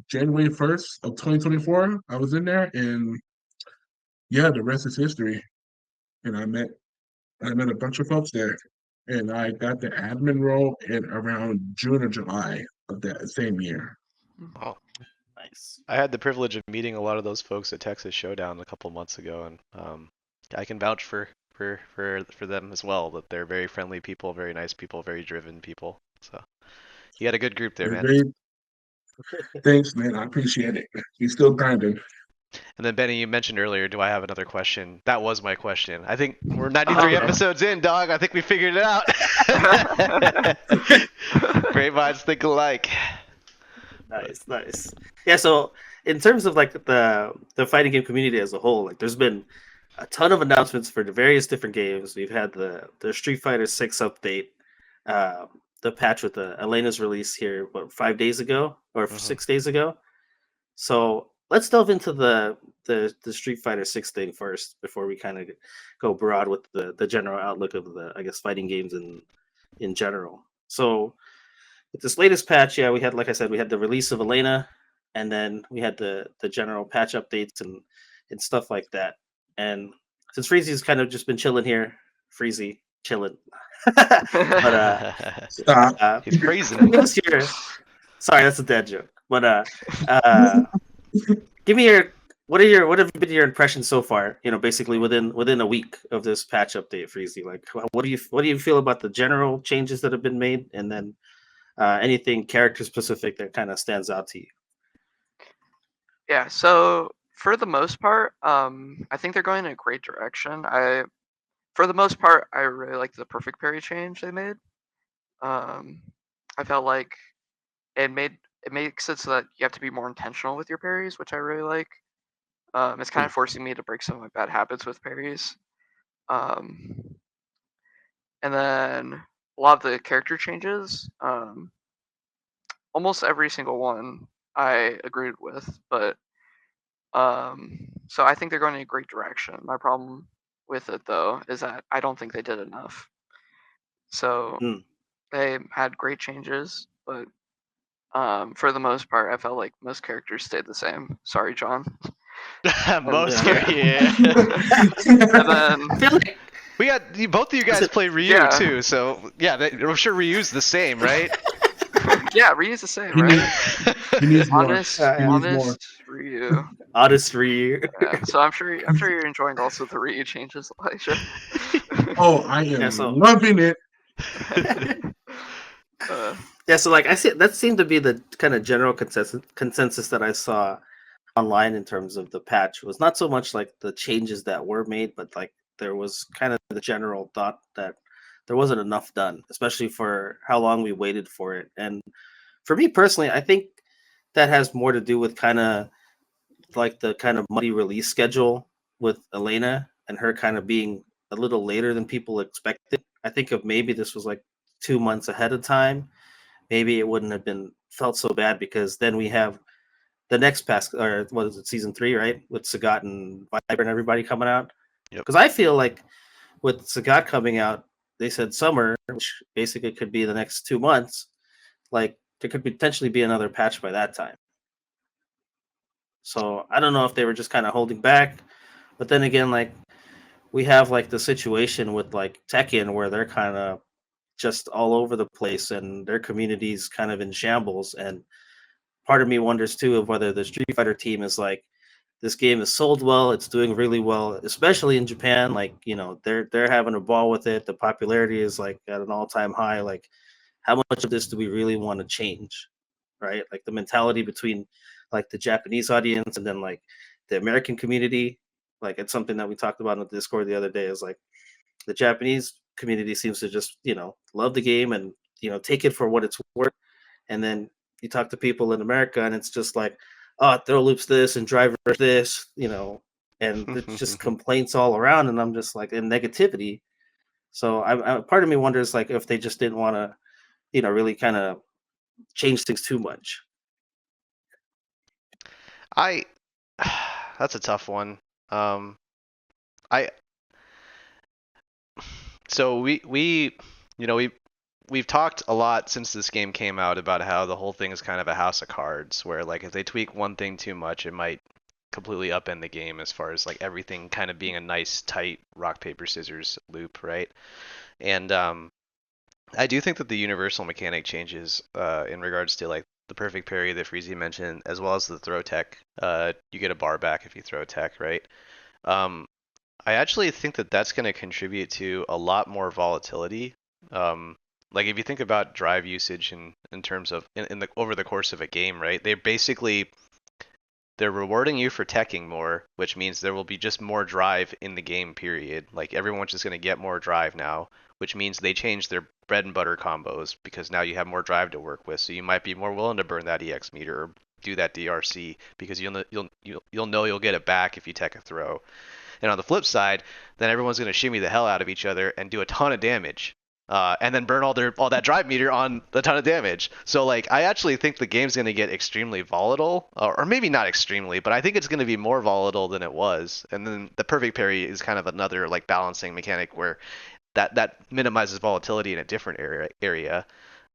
January 1st of 2024. I was in there, and yeah, the rest is history. And I met a bunch of folks there, and I got the admin role in around June or July of that same year. Oh, Nice. I had the privilege of meeting a lot of those folks at Texas Showdown a couple months ago, and I can vouch for them as well. That they're very friendly people, very nice people, very driven people. So you had a good group there, They're man. very thanks, man. I appreciate it. He's still grinding. And then Benny, you mentioned earlier, do I have another question? That was my question. I think we're 93 Okay. episodes in, dog. I think we figured it out. Great minds think alike. Nice. Yeah, so in terms of like the fighting game community as a whole, like there's been a ton of announcements for the various different games. We've had the Street Fighter 6 update, the patch with the Elena's release here, what, 5 days ago or Mhm. 6 days ago. So let's delve into the Street Fighter 6 thing first before we kind of go broad with the general outlook of the, I guess, fighting games in general. So with this latest patch, yeah, we had, like I said, we had the release of Elena, and then we had the general patch updates and stuff like that. And since Freezie's kind of just been chilling here, Freezie chilling. But Stop. He's freezing. give us your. Sorry, that's a dead joke. But uh, give me your. What have been your impressions so far? You know, basically within a week of this patch update, Freezie. Like, what do you feel about the general changes that have been made, and then anything character specific that kind of stands out to you? Yeah, so for the most part, I think they're going in a great direction. For the most part, I really like the perfect parry change they made. Um, I felt like it makes it so that you have to be more intentional with your parries, which I really like. It's kind of forcing me to break some of my bad habits with parries. Um, and then a lot of the character changes, almost every single one I agreed with, but so I think they're going in a great direction. My problem with it though is that I don't think they did enough. So Mm. they had great changes, but for the most part, I felt like most characters stayed the same. Sorry, John. And, Most Yeah. yeah. and then I feel like We got both of you guys play Ryu yeah. too, so yeah, I'm sure Ryu's the same, right? Yeah, Ryu's the same, He right? He needs more. Honest, He needs more. honest Ryu. honest Ryu. Yeah. So I'm sure you're enjoying also the Ryu changes, Elijah. Oh, I am Yeah, so loving it. uh, yeah, so like I see that seemed to be the kind of general consensus that I saw online in terms of the patch was not so much like the changes that were made, but like there was kind of the general thought that there wasn't enough done, especially for how long we waited for it. And for me personally, I think that has more to do with kind of like the kind of muddy release schedule with Elena and her kind of being a little later than people expected. I think if maybe this was like 2 months ahead of time, maybe it wouldn't have been felt so bad because then we have the next pass or what is it, season 3, right? With Sagat and Viper and everybody coming out. Yep. Because I feel like with Sagat coming out, they said summer, which basically could be the next 2 months. Like there could potentially be another patch by that time. So I don't know if they were just kind of holding back, but then again, like we have like the situation with like Tekken where they're kind of just all over the place and their community's kind of in shambles. And part of me wonders too of whether the Street Fighter team is like, this game is sold well, it's doing really well, especially in Japan. Like, you know, they're having a ball with it. The popularity is like at an all-time high. Like, how much of this do we really want to change? Right? Like the mentality between like the Japanese audience and then like the American community. Like it's something that we talked about in the Discord the other day is like the Japanese community seems to just, you know, love the game and, you know, take it for what it's worth. And then you talk to people in America and it's just like, oh, throw loops this and driver this, you know, and it's just complaints all around. And I'm just like, in negativity. So part of me wonders like if they just didn't want to, you know, really kind of change things too much. I that's a tough one. I so we you know we've talked a lot since this game came out about how the whole thing is kind of a house of cards, where like if they tweak one thing too much, it might completely upend the game as far as like everything kind of being a nice tight rock paper scissors loop, right? And I do think that the universal mechanic changes in regards to like the perfect parry that Freezie mentioned, as well as the throw tech. You get a bar back if you throw tech, right? Um, I actually think that that's going to contribute to a lot more volatility. Like if you think about drive usage in terms of in the over the course of a game, right? They're rewarding you for teching more, which means there will be just more drive in the game, period. Like everyone's just going to get more drive now, which means they change their bread and butter combos because now you have more drive to work with. So you might be more willing to burn that EX meter or do that DRC because you'll know you'll get it back if you tech a throw. And on the flip side, then everyone's going to shimmy the hell out of each other and do a ton of damage. And then burn all that drive meter on a ton of damage. So like I actually think the game's going to get extremely volatile, or maybe not extremely, but I think it's going to be more volatile than it was. And then the perfect parry is kind of another like balancing mechanic where that minimizes volatility in a different area.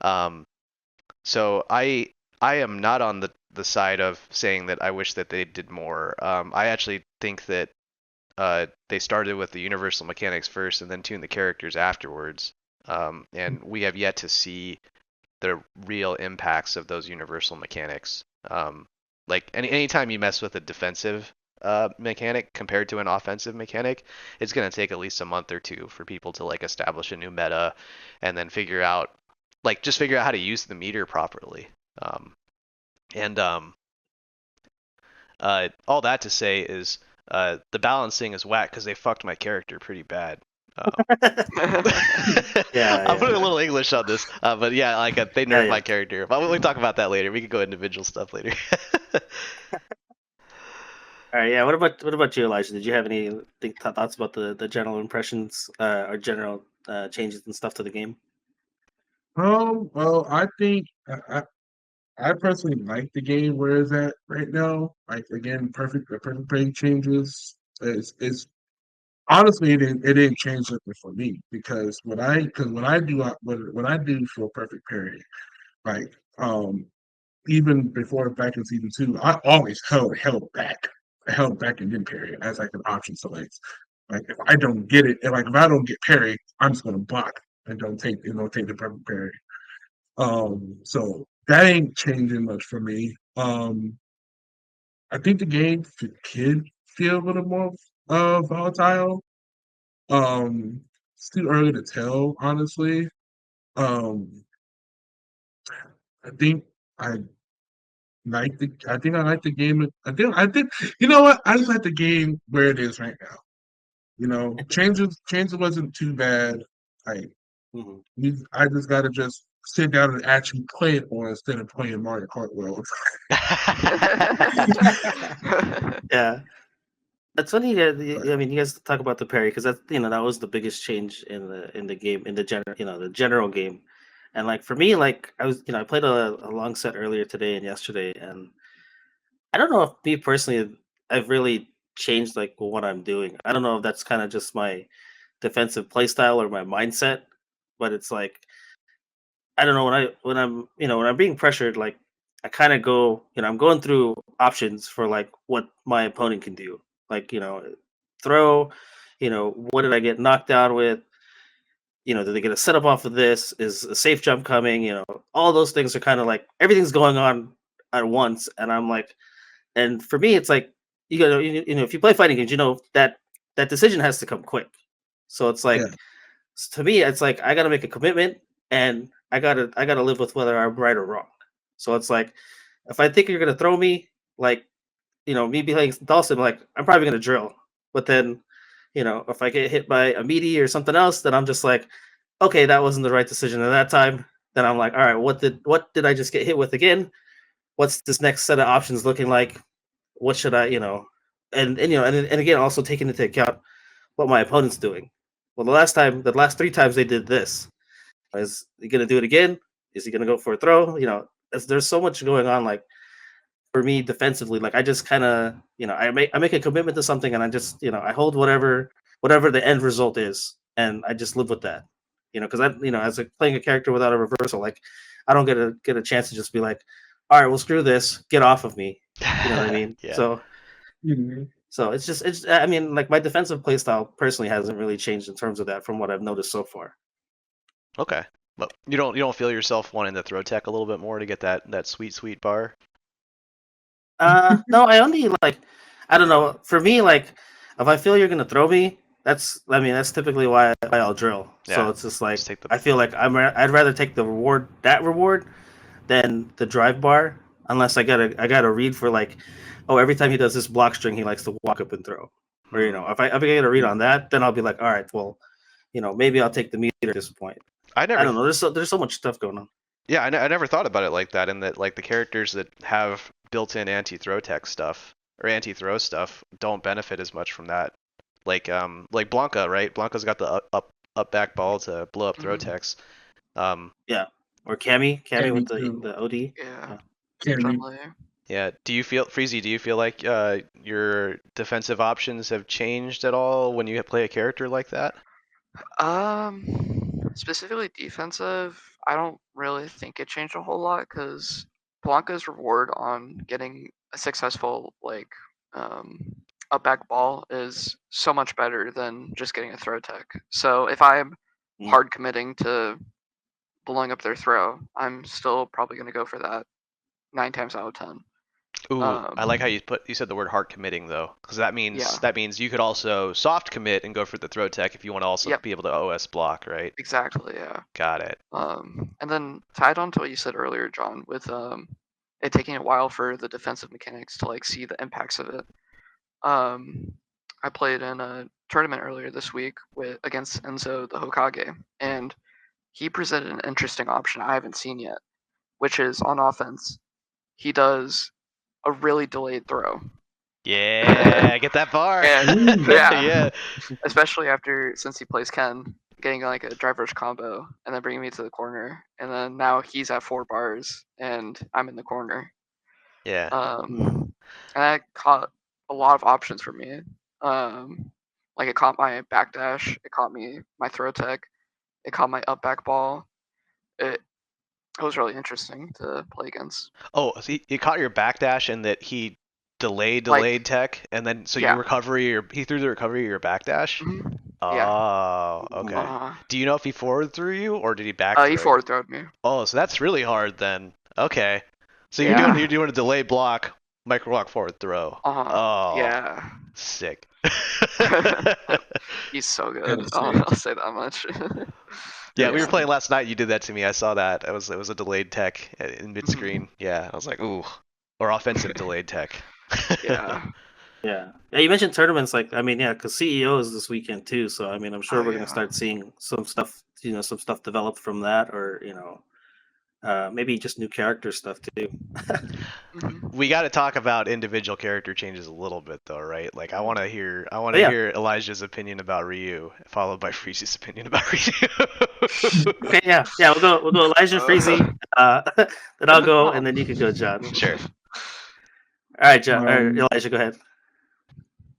Um, so I am not on the side of saying that I wish that they did more. I actually think that they started with the universal mechanics first and then tuned the characters afterwards. And we have yet to see the real impacts of those universal mechanics. Like anytime you mess with a defensive mechanic compared to an offensive mechanic, it's going to take at least a month or two for people to like establish a new meta and then figure out how to use the meter properly. And all that to say is the balancing is whack because they fucked my character pretty bad. Yeah, I'm putting a little English on this, but yeah, like they nerfed my character. But we can talk about that later. We can go individual stuff later. All right, yeah. What about you, Elijah? Did you have any thoughts about the general impressions or general changes and stuff to the game? Well, I think I personally like the game where it's at right now. Like again, the perfect play changes. It's honestly it didn't change something for me because when I do when I do for perfect parry, like even before back in season 2, I always held back and then parry as like an option select. Like if I don't get it, and like if I don't get parry, I'm just gonna block and don't take the perfect parry. So that ain't changing much for me. I think the game could feel a little more volatile. It's too early to tell, honestly. Um, I think I I think I like the game. I think you know what? I just like the game where it is right now. You know, changes wasn't too bad. I I just gotta just sit down and actually play it more instead of playing Mario Kart World. Yeah, that's funny. I mean, you guys talk about the parry because that was the biggest change in the game in the general game, and like for me, like I played a long set earlier today and yesterday, and I don't know if me personally I've really changed like what I'm doing. I don't know if that's kind of just my defensive playstyle or my mindset, but it's like I don't know when I'm being pressured, like I kind of go, I'm going through options for like what my opponent can do, like throw, what did I get knocked down with? Did they get a setup off of this? Is a safe jump coming? All those things are kind of like everything's going on at once, and I'm like, and for me, it's like if you play fighting games, that decision has to come quick. So it's like Yeah. to me, it's like I got to make a commitment, and I gotta live with whether I'm right or wrong. So it's like if I think you're gonna throw me, like me being Dawson, like I'm probably gonna drill. But then, if I get hit by a meaty or something else, then I'm just like, okay, that wasn't the right decision at that time. Then I'm like, all right, what did I just get hit with again? What's this next set of options looking like? What should I, and again, also taking into account what my opponent's doing. Well, the last 3 times they did this. Is he gonna do it again? Is he gonna go for a throw? There's so much going on. Like for me defensively, like I just kind of, I make a commitment to something, and I just, I hold whatever the end result is, and I just live with that. Because as playing a character without a reversal, like I don't get a chance to just be like, all right, well, screw this, get off of me. You know what I mean? Yeah. So it's I mean, like my defensive playstyle personally hasn't really changed in terms of that from what I've noticed so far. Okay. But you don't feel yourself wanting to throw tech a little bit more to get that sweet bar? No, I only like, I don't know. For me, like, if I feel you're gonna throw me, that's typically why I'll drill. So Yeah. it's just like Just take the I feel like I'd rather take the reward than the drive bar, unless I got a read for like, oh, every time he does this block string, he likes to walk up and throw. Or if I get a read on that, then I'll be like, all right, well, maybe I'll take the meter at this point. I I never don't know. There's so much stuff going on. Yeah, I never thought about it like that. In that, like the characters that have built-in anti-throw tech stuff or anti-throw stuff don't benefit as much from that. Like Blanca, right? Blanca's got the up back ball to blow up throw techs. Yeah, or Cammy with too. the OD. Yeah. Cammy. Definitely. Yeah. Do you feel, Freezy? Do you feel like your defensive options have changed at all when you play a character like that? Specifically defensive, I don't really think it changed a whole lot because Blanca's reward on getting a successful up back ball is so much better than just getting a throw tech. So if I'm hard committing to blowing up their throw, I'm still probably going to go for that 9 times out of 10. Ooh, I like how you said the word hard committing though, because that means you could also soft commit and go for the throw tech if you want to also be able to OS block, right? Exactly, yeah. Got it. And then tied on to what you said earlier, John, with it taking a while for the defensive mechanics to like see the impacts of it. I played in a tournament earlier this week against Enzo the Hokage, and he presented an interesting option I haven't seen yet, which is on offense, he does a really delayed throw. Yeah, get that bar. And Yeah. Especially since he plays Ken, getting like a driver's combo and then bringing me to the corner, and then now he's at 4 bars and I'm in the corner. Yeah. And that caught a lot of options for me. Like it caught my backdash, it caught me my throw tech, it caught my up back ball. It was really interesting to play against. Oh, so he caught your backdash and that he delayed tech, and then so your recovery, or he threw the recovery of your backdash. Mm-hmm. Oh, okay. Do you know if he forward threw you or did he back? He forward throwed me. Oh, so that's really hard then. Okay, so you're doing a delay block, micro block forward throw. Oh, yeah. Sick. He's so good. I'll say that much. Yeah, we were playing last night. You did that to me. I saw that. It was a delayed tech in mid screen. Yeah, I was like, ooh, or offensive delayed tech. Yeah. You mentioned tournaments, because CEO is this weekend too. So I mean, I'm sure we're gonna start seeing some stuff, some stuff developed from that, or maybe just new character stuff too. We got to talk about individual character changes a little bit, though, right? Like, I want to hear Elijah's opinion about Ryu, followed by Freeze's opinion about Ryu. Okay, yeah, we'll go Elijah, Freezie, then I'll go, and then you can go, John. Sure. All right, John, or Elijah, go ahead.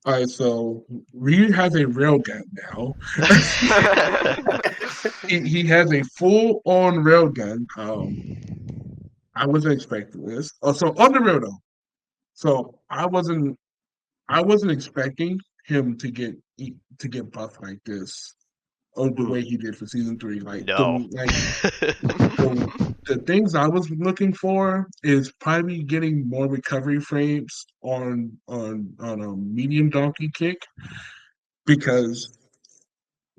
All right, so Ryu has a railgun now. he has a full-on railgun. I wasn't expecting this. So on the rail though, so I wasn't expecting him to get buffed like this, or the way he did for season 3. Like the things I was looking for is probably getting more recovery frames on a medium donkey kick, because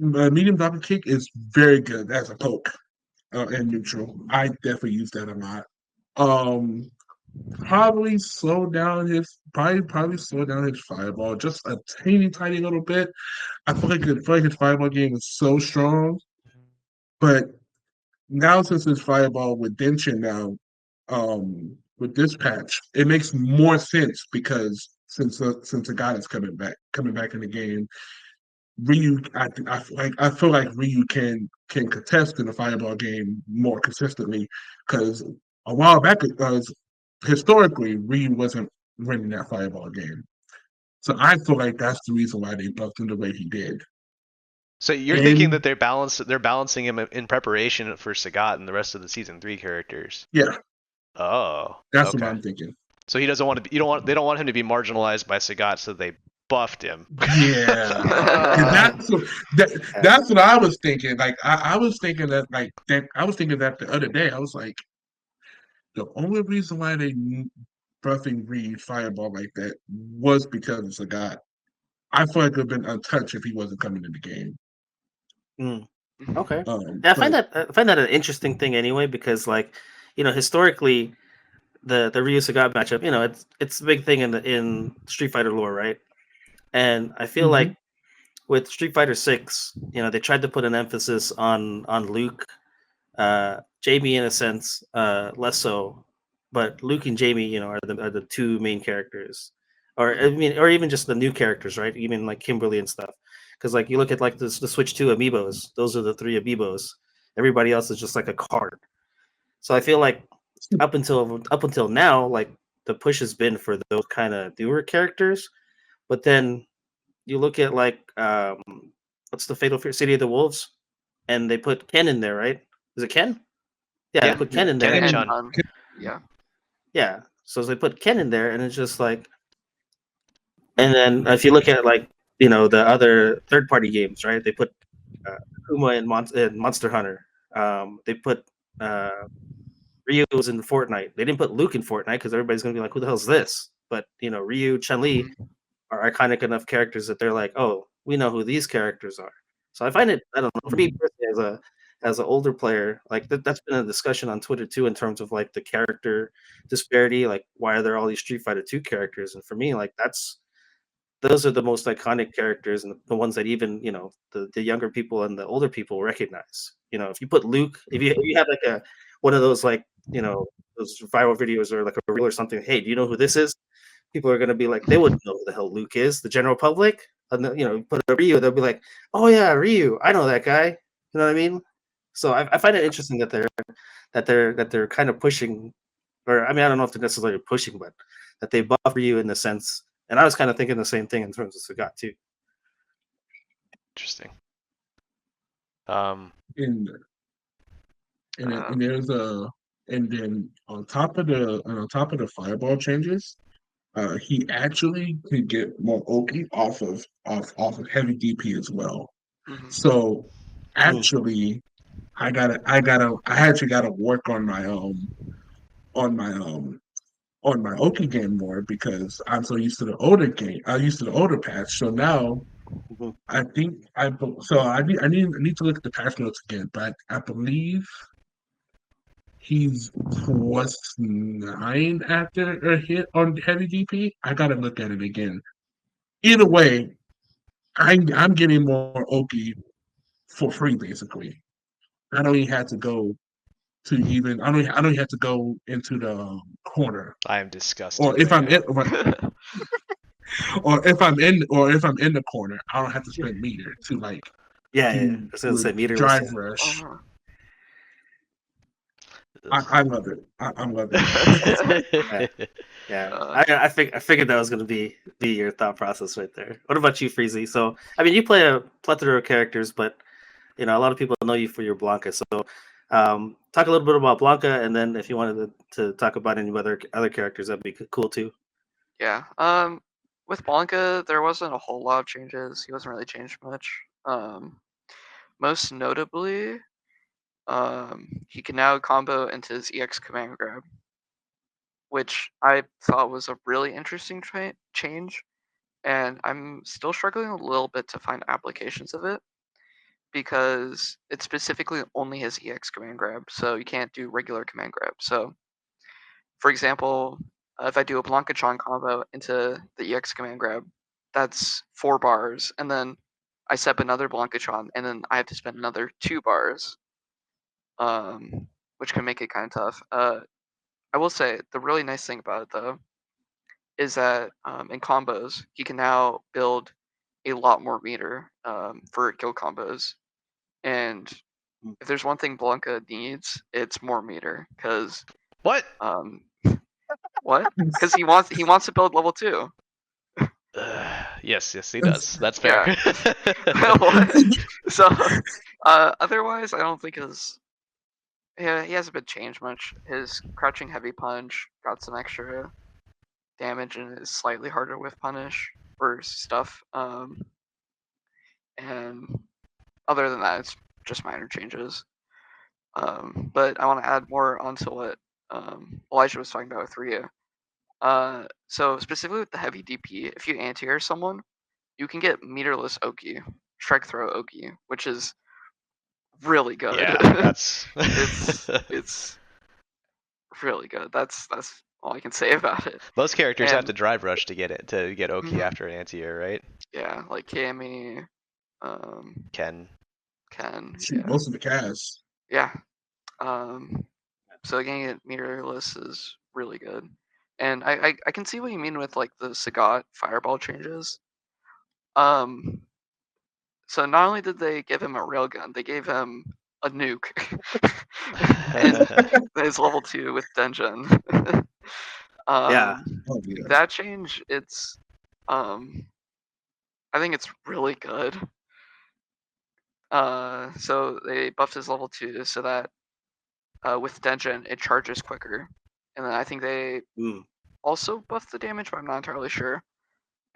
medium donkey kick is very good as a poke and neutral. I definitely use that a lot. Probably slow down his fireball just a tiny little bit. I feel like his fireball game is so strong, but now since his fireball with Denshin now, with this patch, it makes more sense, because since the guy is coming back in the game, Ryu, I feel like Ryu can contest in the fireball game more consistently, because a while back, historically Ryu wasn't winning that fireball game. So I feel like that's the reason why they buffed him the way he did. So you're thinking that they're balancing him in preparation for Sagat and the rest of the season 3 characters. Yeah, Oh, that's what okay. I'm thinking. So he doesn't want to. They don't want him to be marginalized by Sagat, so they buffed him. Yeah, and that's what I was thinking. Like I was thinking that I was thinking that the other day. I was like, the only reason why they buffing Reed Fireball like that was because of Sagat. I feel like it would have been untouched if he wasn't coming in the game. Okay. Yeah, I But find that an interesting thing anyway, because like, historically the Ryu Sagat matchup, it's a big thing in Street Fighter lore, right? And I feel like with Street Fighter 6, they tried to put an emphasis on Luke, Jamie in a sense, less so, but Luke and Jamie, are the two main characters, or I mean, or even just the new characters, right? Even like Kimberly and stuff, because like you look at like the Switch 2 amiibos, those are the three amiibos. Everybody else is just like a card. So I feel like up until now, like the push has been for those kind of newer characters, but then you look at like what's the Fatal Fury City of the Wolves, and they put Ken in there, right? Is it Ken? Yeah, Yeah, they put Ken in Ken there. and And Chun. yeah. Yeah, so they put Ken in there, and it's just like, and then if you look at like the other third party games, right? They put Akuma in Monster Hunter. They put Ryu was in Fortnite. They didn't put Luke in Fortnite because everybody's gonna be like, "Who the hell's this?" But Ryu, Chun Li Mhm. are iconic enough characters that they're like, "Oh, we know who these characters are." So I find it, I don't know, for me personally, as an older player, like that's been a discussion on Twitter too, in terms of like the character disparity, like why are there all these Street Fighter 2 characters? And for me, like those are the most iconic characters, and the ones that even the younger people and the older people recognize. If you put Luke, if you have like one of those like those viral videos or like a reel or something, hey, do you know who this is? People are gonna be like, they wouldn't know who the hell Luke is. The general public, and then, put a Ryu, they'll be like, oh yeah, Ryu, I know that guy. You know what I mean? So I find it interesting that they're kind of pushing, or I mean, I don't know if they're necessarily pushing, but that they buff Ryu in the sense. And I was kind of thinking the same thing in terms of Sagat too. Interesting. and Uh, and there's a and then on top of the fireball changes, he actually could get more Oki off of heavy DP as well. mhm. So Mm. actually, I actually gotta work on my on my Oki game more because I'm so used to the older game. I'm used to the older patch. So now Mhm. I think I need to look at the patch notes again, but I believe he's plus 9 after a hit on heavy DP. I gotta look at it again. Either way, I'm getting more Oki for free basically. I don't even have to go I don't even have to go into the corner. I am disgusted Or if right I'm in now. or if I'm in the corner, I don't have to spend meter to like Yeah. I do was gonna say meterless. drive Yeah. rush. Uh-huh. I love it. I'm loving Yeah. Yeah. Uh, I figured that was gonna be your thought process right there. What about you, Freezy? So I mean, you play a plethora of characters, but a lot of people know you for your Blanca. So talk a little bit about Blanca, and then if you wanted to talk about any other characters, that'd be cool too. yeah. With Blanca, there wasn't a whole lot of changes. He wasn't really changed much. Most notably, he can now combo into his EX command grab, which I thought was a really interesting change, and I'm still struggling a little bit to find applications of it because it's specifically only his EX command grab, so you can't do regular command grab. So, for example, if I do a Blanca-Chan combo into the EX command grab, that's 4 bars, and then I set up another Blanca-Chan, and then I have to spend another 2 bars, which can make it kind of tough. I will say the really nice thing about it though is that in combos he can now build a lot more meter for kill combos, and if there's one thing Blanca needs, it's more meter. Cause What? what? Because he wants to build level 2. Yes, he does. That's fair. What? So, otherwise, I don't think he hasn't been changed much. His crouching heavy punch got some extra damage and is slightly harder with punish or stuff. And other than that, it's just minor changes. But I want to add more onto what Elijah was talking about with Ryu. So specifically with the heavy DP, if you anti-air someone, you can get meterless Oki, strike throw Oki, which is really good. Yeah, that's it's really good. That's all I can say about it. most characters have And to drive rush to get Oki Mhm. after an anti-air, right? yeah, like Kami, Ken. Ken, Shoot, most of the cast. yeah. So getting it meterless is really good. And I can see what you mean with like the Sagat fireball changes. Um, so not only did they give him a railgun, they gave him a nuke, and his level 2 with Dungeon. Yeah. Oh yeah. That change, it's I think it's really good. So they buffed his level 2 so that with Dungeon it charges quicker, and then I think they Mm. also buffed the damage, but I'm not entirely sure.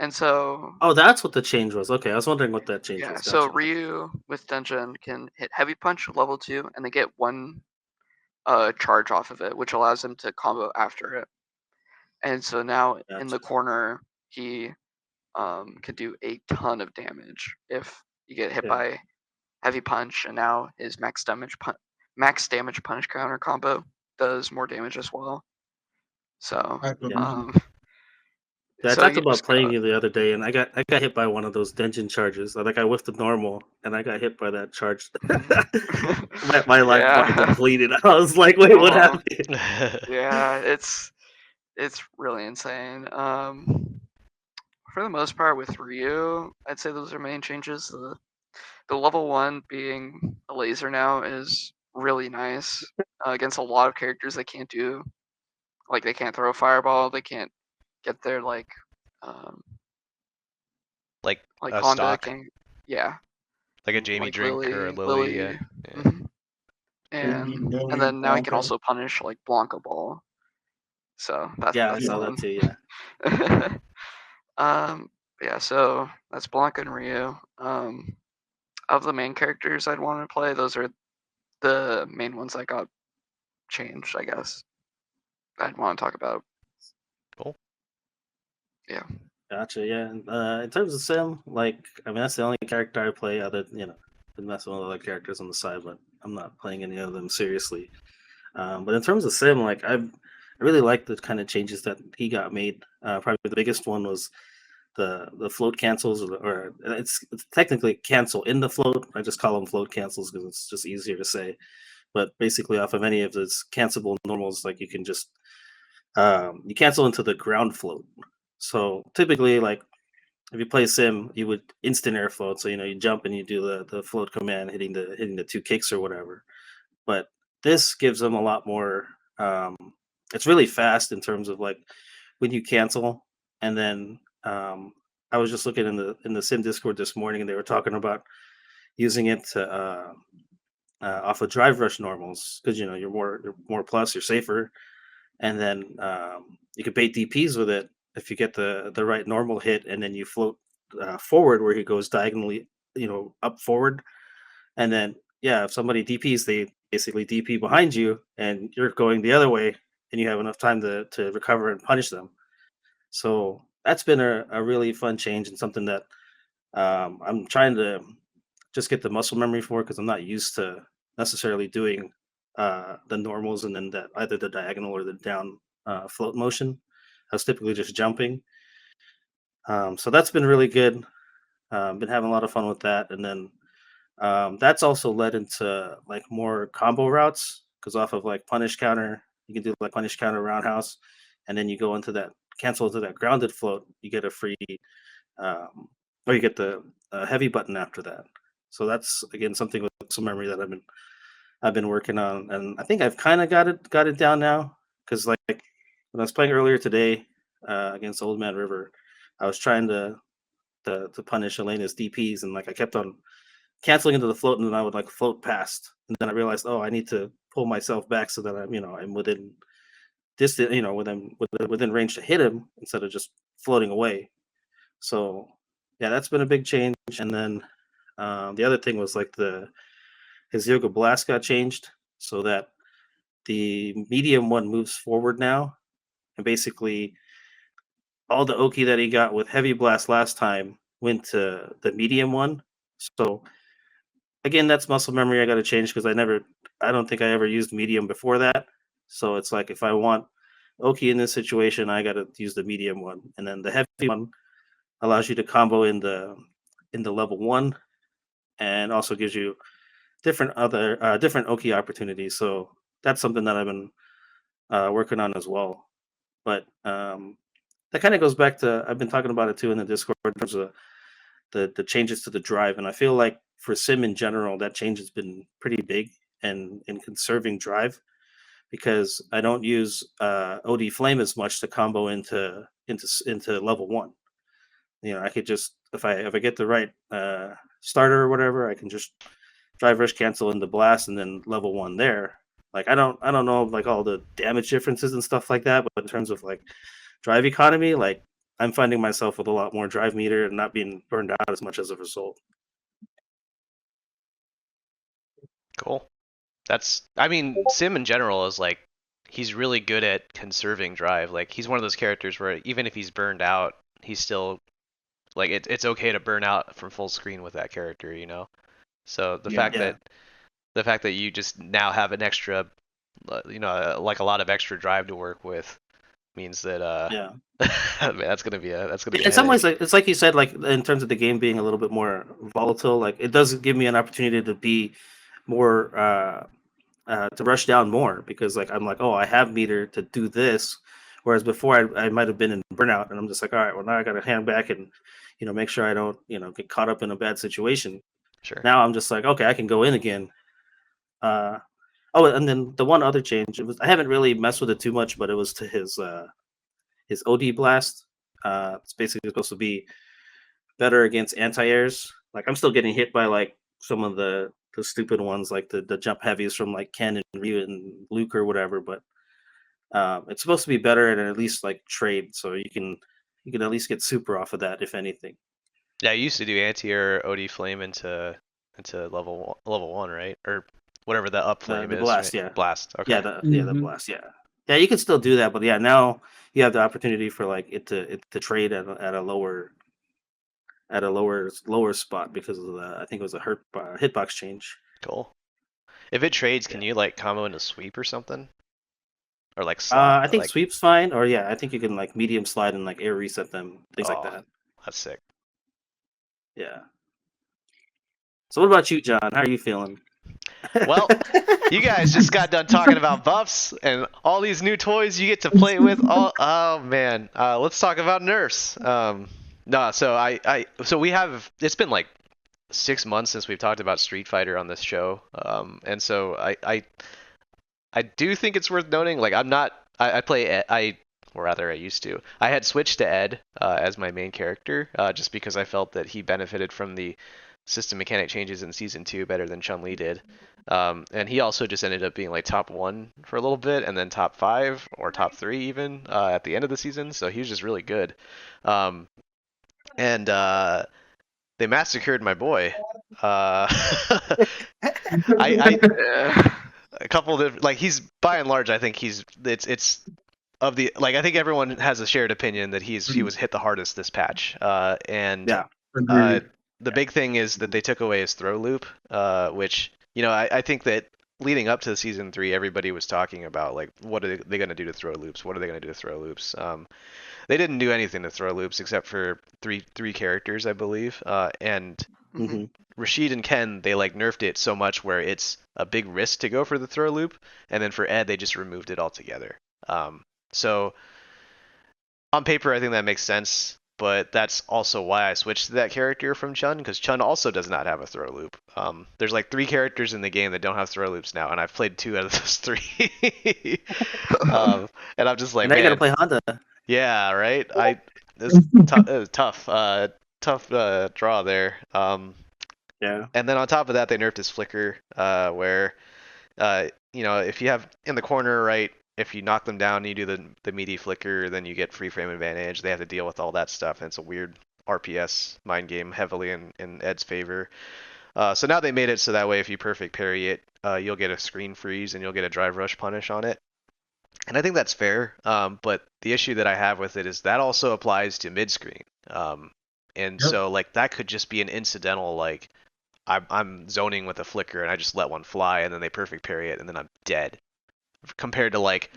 And so Oh, that's what the change was. Okay, I was wondering what that change yeah, was. so Gotcha. Ryu with Dungeon can hit heavy punch level 2 and they get one charge off of it, which allows him to combo after it. And so now in the Gotcha. corner he can do a ton of damage if you get hit Yeah. by heavy punch, and now his max damage punch counter combo does more damage as well. So I believe Yeah. you. Yeah, I so talked you about just playing gotta you the other day, and I got hit by one of those dungeon charges. Like I whiffed the normal, and I got hit by that charge. my life bar yeah. depleted. I was like, wait, what Uh-huh. happened? Yeah, it's really insane. For the most part with Ryu, I'd say those are main changes. The level 1 being a laser now is really nice against a lot of characters that can't do, like they can't throw a fireball, they can't get their um like like a Honda stock, can, yeah, like a Jamie like drink or a Lily. Yeah. Lily, Yeah. mhm. Lily, And Lily, then now he can Blanca. also punish like Blanca Ball. So Yeah, I that's saw that fun. too. Yeah. um, yeah, so that's Blanca and Ryu. Of the main characters I'd want to play, those are the main ones that got changed, I guess. I'd want to talk about. Cool. Yeah. Gotcha. Yeah. In terms of sim, like I mean, that's the only character I play. Other, been messing with other characters on the side, but I'm not playing any of them seriously. But in terms of sim, like I really like the kind of changes that he got made. Probably the biggest one was the float cancels, or it's technically cancel in the float. I just call them float cancels because it's just easier to say. But basically, off of any of those cancelable normals, like you can just you cancel into the ground float. So typically, like if you play sim, you would instant air float. So you jump and you do the float command, hitting the two kicks or whatever. But this gives them a lot more. Um, it's really fast in terms of like when you cancel, and then I was just looking in the sim Discord this morning, and they were talking about using it to off of drive rush normals because you're more plus, you're safer, and then you can bait DPS with it if you get the right normal hit, and then you float forward where he goes diagonally, up forward, and then yeah, if somebody DPs, they basically DP behind you, and you're going the other way, and you have enough time to recover and punish them. So that's been a really fun change and something that I'm trying to just get the muscle memory for because I'm not used to necessarily doing the normals and then either the diagonal or the down float motion. I was typically just jumping. So that's been really good. Been having a lot of fun with that, and then that's also led into like more combo routes because off of like punish counter, you can do like punish counter roundhouse, and then you go into that cancel into that grounded float. You get a free, or you get the heavy button after that. So that's again something with some memory that I've been working on, and I think I've kind of got it down now. Because like when I was playing earlier today against Old Man River, I was trying to to punish Elena's DPs, and like I kept on canceling into the float, and then I would like float past, and then I realized, oh, I need to pull myself back so that I'm within distance, within range to hit him instead of just floating away. So yeah, that's been a big change. And then the other thing was like his Yoga Blast got changed so that the medium one moves forward now, and basically all the Oki that he got with Heavy Blast last time went to the medium one. So again, that's muscle memory I got to change because I don't think I ever used medium before that. So it's like if I want Oki in this situation, I got to use the medium one, and then the heavy one allows you to combo in the level 1, and also gives you different Oki opportunities. So that's something that I've been working on as well. But that kind of goes back to, I've been talking about it too in the Discord in terms of the changes to the drive, and I feel like for sim in general, that change has been pretty big and in conserving drive, because I don't use OD Flame as much to combo into level 1. I could just, if I get the right starter or whatever, I can just drive rush cancel into blast and then level 1 there. Like I don't know like all the damage differences and stuff like that, but in terms of like drive economy, like I'm finding myself with a lot more drive meter and not being burned out as much as a result. Cool. I mean, Sim in general is like, he's really good at conserving drive. Like, he's one of those characters where even if he's burned out, he's still, like, it's okay to burn out from full screen with that character, you know? So the fact that you just now have an extra, like a lot of extra drive to work with means that, man, that's gonna be a In some ways, like, it's like you said, like in terms of the game being a little bit more volatile, like it does give me an opportunity to be more to rush down more, because like I'm like, oh, I have meter to do this, whereas before I might have been in burnout, and I'm just like, all right, well now I got to hand back and make sure I don't get caught up in a bad situation. Sure. Now I'm just like, okay, I can go in again. Oh, and then the one other change, I haven't really messed with it too much, but it was to his OD blast. It's basically supposed to be better against anti-airs. Like I'm still getting hit by like some of the stupid ones, like the jump heavies from like Ken and Ryu and Luke or whatever. But it's supposed to be better and at least like trade, so you can at least get super off of that, if anything. Yeah, you used to do anti-air OD flame into level 1, right? Or whatever the up flame The is. blast, right? yeah. Blast. Okay. Yeah, the blast, yeah. Yeah, you can still do that, but yeah, now you have the opportunity for like it to trade at a lower spot because of the, I think it was a hitbox change. Cool. If it trades, can you like combo into sweep or something? Or like slot? I think sweep's fine, or yeah, I think you can like medium slide and like air reset them, things like that. That's sick. Yeah. So what about you, John? How are you feeling? Well, you guys just got done talking about buffs and all these new toys you get to play with. Oh man, let's talk about nerfs. No, so we have. It's been like 6 months since we've talked about Street Fighter on this show, and so I do think it's worth noting. Like I play or rather I used to. I had switched to Ed as my main character just because I felt that he benefited from the system mechanic changes in season 2 better than Chun-Li did. And he also just ended up being like top 1 for a little bit and then top 5 or top 3 even at the end of the season. So he was just really good. And they massacred my boy. A couple of like, he's by and large, I think it's of the, like, I think everyone has a shared opinion that he was hit the hardest this patch. And Agreed. the big thing is that they took away his throw loop, which, I think that leading up to season 3, everybody was talking about like, what are they going to do to throw loops? What are they going to do to throw loops? They didn't do anything to throw loops except for three characters, I believe. And Rashid and Ken, they like nerfed it so much where it's a big risk to go for the throw loop, and then for Ed, they just removed it altogether. So on paper, I think that makes sense, but that's also why I switched to that character from Chun, because Chun also does not have a throw loop. There's like 3 characters in the game that don't have throw loops now, and I've played 2 out of those 3. And I'm just like, and now you gotta play Honda. Yeah, right. It was tough. draw there. Yeah. And then on top of that, they nerfed his flicker, where if you have in the corner, right, if you knock them down, you do the meaty flicker, then you get free frame advantage. They have to deal with all that stuff, and it's a weird RPS mind game heavily in Ed's favor. So now they made it so that way if you perfect parry it, you'll get a screen freeze and you'll get a drive rush punish on it. And I think that's fair. But the issue that I have with it is that also applies to mid screen. And Yep. so like that could just be an incidental like I'm zoning with a flicker and I just let one fly and then they perfect parry it and then I'm dead. Compared to like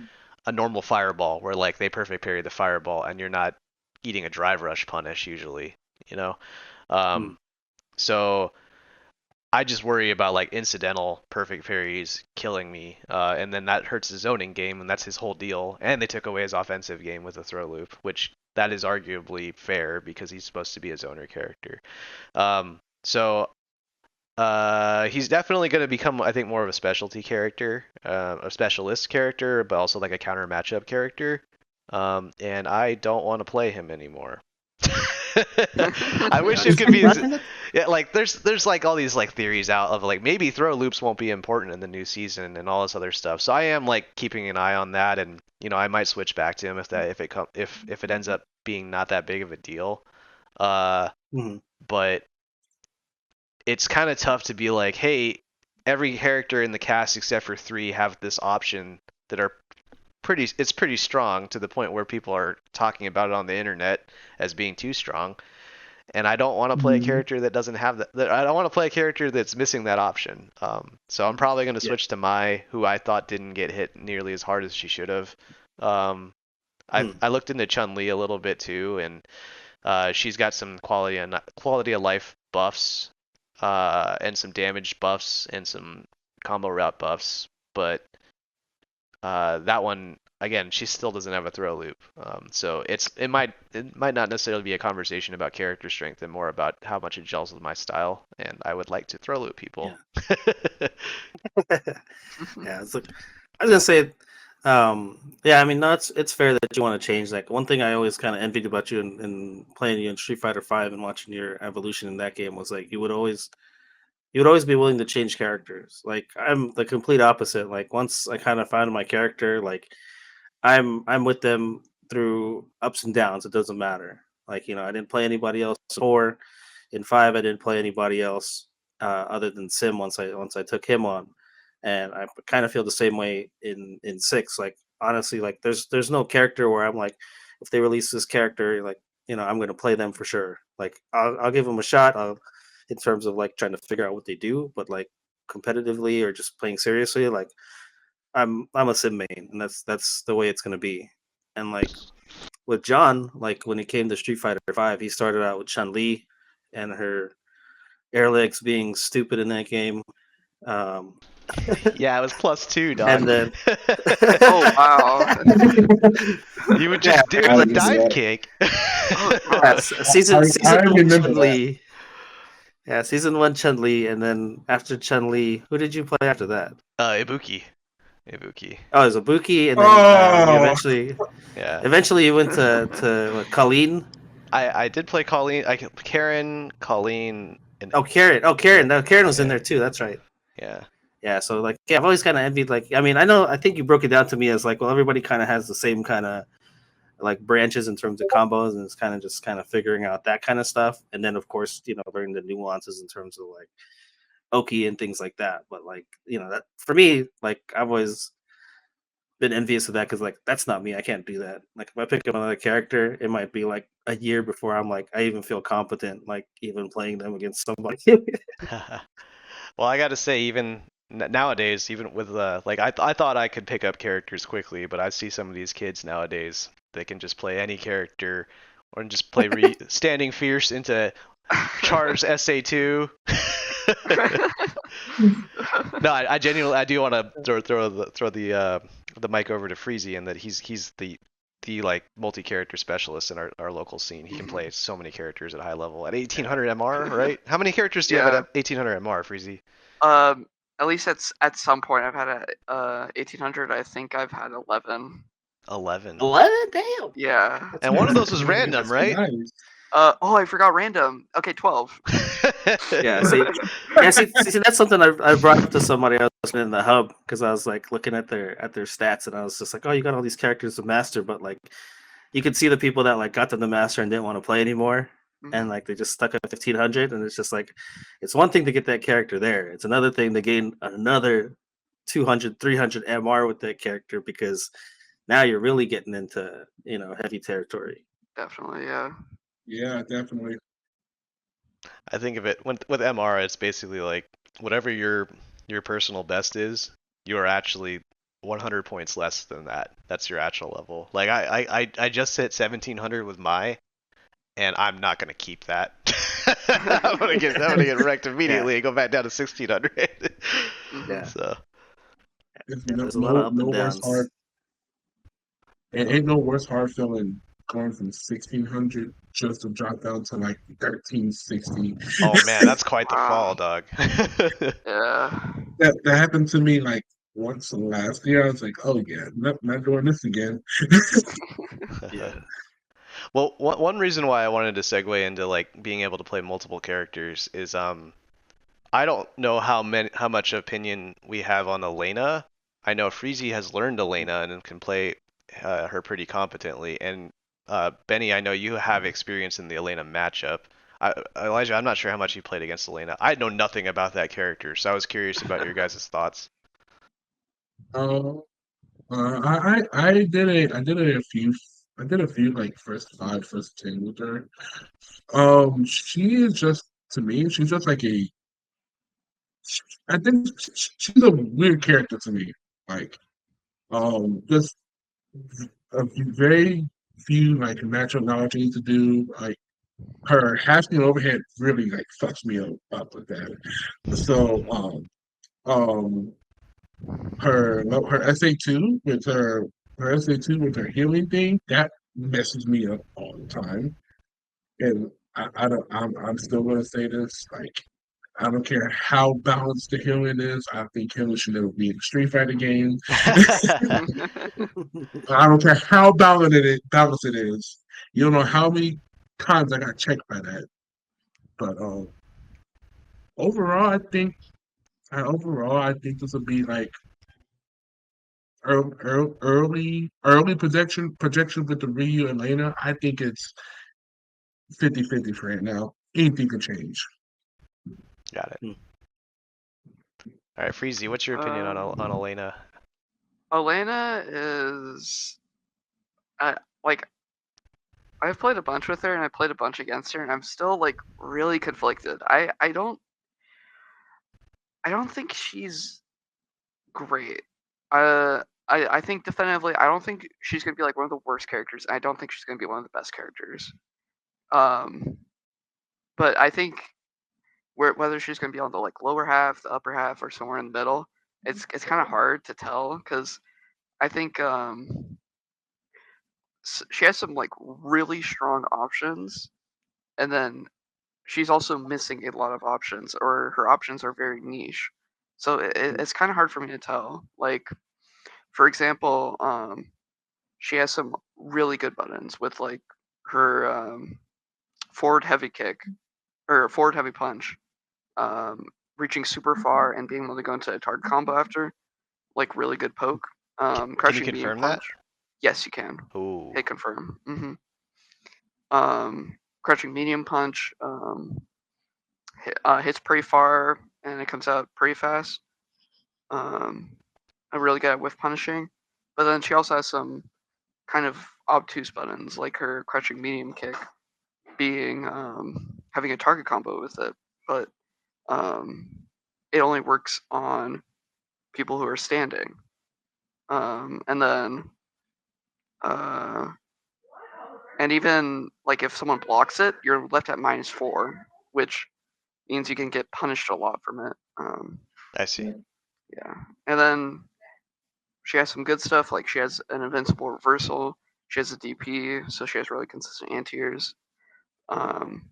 a normal fireball where like they perfect parry the fireball and you're not eating a drive rush punish usually, you know. So I just worry about like incidental perfect parries killing me, and then that hurts his zoning game, and that's his whole deal. And they took away his offensive game with a throw loop, which that is arguably fair because he's supposed to be a zoner character. So he's definitely going to become, I think, more of a specialty character, a specialist character, but also like a counter matchup character. And I don't want to play him anymore. I wish it could be. Yeah, like there's like all these like theories out of like maybe throw loops won't be important in the new season and all this other stuff. So I am like keeping an eye on that, and I might switch back to him if it ends up being not that big of a deal. But it's kind of tough to be like, hey, every character in the cast except for 3 have this option that are pretty strong to the point where people are talking about it on the internet as being too strong. And I don't want to play a character that doesn't have that. I don't want to play a character that's missing that option. So I'm probably going to switch to Mai, who I thought didn't get hit nearly as hard as she should have. I looked into Chun-Li a little bit too, and she's got some quality of life buffs, and some damage buffs and some combo route buffs. But that one, again, she still doesn't have a throw loop. So it might not necessarily be a conversation about character strength and more about how much it gels with my style. And I would like to throw loop people. Yeah, it's like I was gonna say, yeah, I mean, no, it's fair that you want to change. Like one thing I always kind of envied about you in playing you in Street Fighter V and watching your evolution in that game was like you would always be willing to change characters. Like I'm the complete opposite. Like once I kind of found my character, like I'm with them through ups and downs. It doesn't matter. Like I didn't play anybody else. Or in 5, I didn't play anybody else other than Sim once I took him on, and I kind of feel the same way in 6. Like honestly, like there's no character where I'm like, if they release this character, like I'm going to play them for sure. Like I'll give them a shot. In terms of like trying to figure out what they do, but like competitively or just playing seriously, like I'm a sim main, and that's the way it's gonna be. And like with John, like when he came to Street Fighter V, he started out with Chun-Li and her air legs being stupid in that game. Yeah, it was +2, dog. And then Oh wow. You would just do a dive kick. Season remember 1 Chun-Li. Yeah, season 1 Chun-Li, and then after Chun-Li, who did you play after that? Ibuki. Oh, it was Ibuki, and then eventually you went to what, Colleen. I did play Colleen. Karen, Colleen, and Karen. Oh, Karen. No, Karen was in there too. That's right. Yeah. Yeah. So like, yeah, I've always kind of envied. Like, I mean, I think you broke it down to me as like, well, everybody kind of has the same kind of like branches in terms of combos, and it's kind of just kind of figuring out that kind of stuff, and then of course learning the nuances in terms of like Oki and things like that. But like that for me, like I've always been envious of that because like that's not me. I can't do that. Like if I pick up another character, it might be like a year before I'm like I even feel competent like even playing them against somebody. Well, I got to say, even nowadays, even with like I thought I could pick up characters quickly, but I see some of these kids nowadays. They can just play any character, or just play standing fierce into charged SA2. No, I genuinely do want to throw the mic over to Freezie, and that he's the like multi-character specialist in our local scene. He can play so many characters at high level at 1800 MR, right? How many characters do you have at 1800 MR, Freezie? At least at some point I've had a 1800. I think I've had 11. 11. 11? Damn. Yeah. And one of those was random, right? Nice. Oh, I forgot random. Okay, 12. Yeah, see, that's something I brought up to somebody else in the hub because I was like looking at their stats and I was just like, oh, you got all these characters to master, but like you could see the people that like got them to master and didn't want to play anymore, and like they just stuck at 1500, and it's just like it's one thing to get that character there, it's another thing to gain another 200, 300 MR with that character because now you're really getting into heavy territory. Definitely, yeah. Yeah, definitely. I think of it with MR, it's basically like whatever your personal best is, you are actually 100 points less than that. That's your actual level. Like I just hit 1700 with my, and I'm not gonna keep that. I'm gonna get wrecked immediately and go back down to 1600. Yeah. So There's There's a lot of up no and worse downs. hard. It ain't no worse hard feeling going from 1600 just to drop down to like 1360. oh man, that's quite the fall, Wow. dog. Yeah. That happened to me like once last year. I was like, oh yeah, not doing this again. Yeah. Well, one reason why I wanted to segue into like being able to play multiple characters is I don't know how much opinion we have on Elena. I know Freezie has learned Elena and can play her pretty competently. And Benny, I know you have experience in the Elena matchup. Elijah, I'm not sure how much you played against Elena. I know nothing about that character, so I was curious about your guys' thoughts. Um, I did a few like first five, first 10 with her. She is just to me, she's just like I think she's a weird character to me. Like, just very few like matchup knowledge you need to do. Like her hashing overhead really like fucks me up with that. So um her SA2 with her SA2 with her healing thing that messes me up all the time. And I don't I'm still gonna say this like I don't care how balanced the healing is. I think healing should never be in a Street Fighter game. I don't care how balanced it is. You don't know how many times I got checked by that. But overall, I think this will be like early projection with the Ryu and Lena. I think it's 50-50 for right now. Anything could change. Got it. Hmm. All right, Freezy, what's your opinion on Elena? Elena is like I've played a bunch with her and I played a bunch against her and I'm still like really conflicted. I don't think she's great. I think definitively I don't think she's gonna be like one of the worst characters. I don't think she's gonna be one of the best characters. But I think whether she's gonna be on the like lower half, the upper half, or somewhere in the middle, it's kind of hard to tell because I think she has some like really strong options, and then she's also missing a lot of options, or her options are very niche. So it's kind of hard for me to tell. Like, for example, she has some really good buttons with like her forward heavy kick or forward heavy punch, um, reaching super far and being able to go into a target combo after, like really good poke. Can you Crushing medium confirm that? punch. Yes, you can. Ooh. Hit confirm. Crushing medium punch. Hits pretty far and it comes out pretty fast. I really good at whiff punishing, but then she also has some kind of obtuse buttons, like her crushing medium kick being having a target combo with it, but um, it only works on people who are standing. And then and even like if someone blocks it, you're left at -4, which means you can get punished a lot from it. I see. Yeah, and then she has some good stuff. Like she has an invincible reversal. She has a DP, so she has really consistent anti-airs. Um,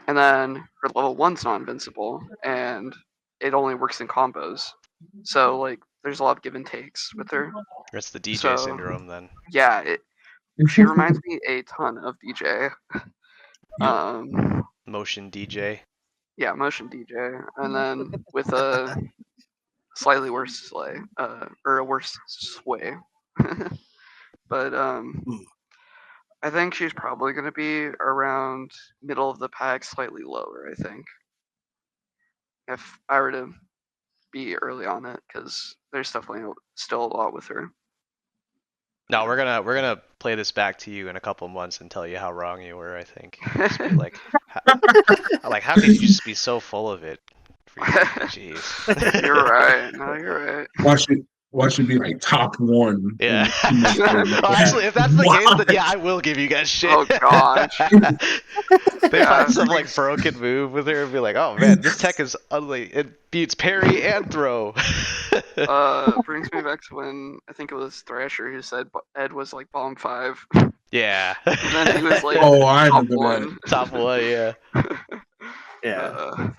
and then her level one's not invincible, and it only works in combos. So like, there's a lot of give and takes with her. That's the DJ So syndrome then. yeah, she reminds me a ton of DJ. Motion DJ. Yeah, motion DJ, and then with a slightly worse slay, or a worse sway. But I think she's probably going to be around middle of the pack, slightly lower. I think if I were to be early on it, because there's definitely still a lot with her. No, we're gonna play this back to you in a couple months and tell you how wrong you were. I think. Just be like, how could you just be so full of it? Freezie? Jeez. You're right. No, you're right. Watch it be like top one. Yeah. in this game. Well, actually, if that's the Wow. case, then yeah, I will give you guys shit. Oh gosh. They Yeah. find some like broken move with her and be like, oh man, this tech is ugly. It beats parry and throw. Brings me back to when I think it was Thrasher who said Ed was like bomb 5. Yeah. And then he was like Oh, I top remember that. 1. Top one, yeah. Yeah.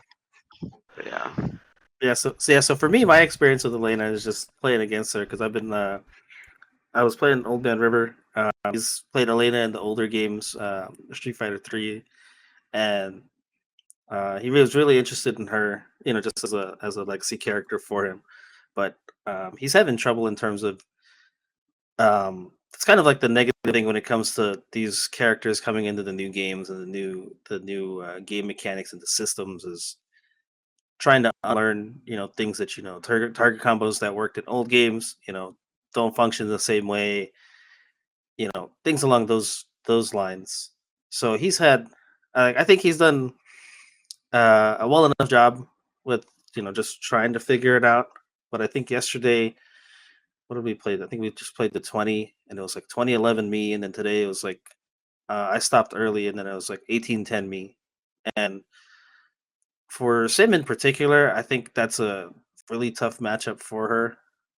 But yeah. So for me, my experience with Elena is just playing against her because I've been I was playing Old Man River. He's played Elena in the older games, Street Fighter 3, and he was really interested in her, just as a legacy character for him. But he's having trouble in terms of it's kind of like the negative thing when it comes to these characters coming into the new games and the new game mechanics and the systems is trying to unlearn things that target combos that worked in old games don't function the same way, things along those lines. So he's had I think he's done a well enough job with just trying to figure it out. But I think yesterday, what did we play? I think we just played the 20, and it was like 2011 me, and then today it was like I stopped early, and then it was like 1810 me. And for Sim in particular, I think that's a really tough matchup for her.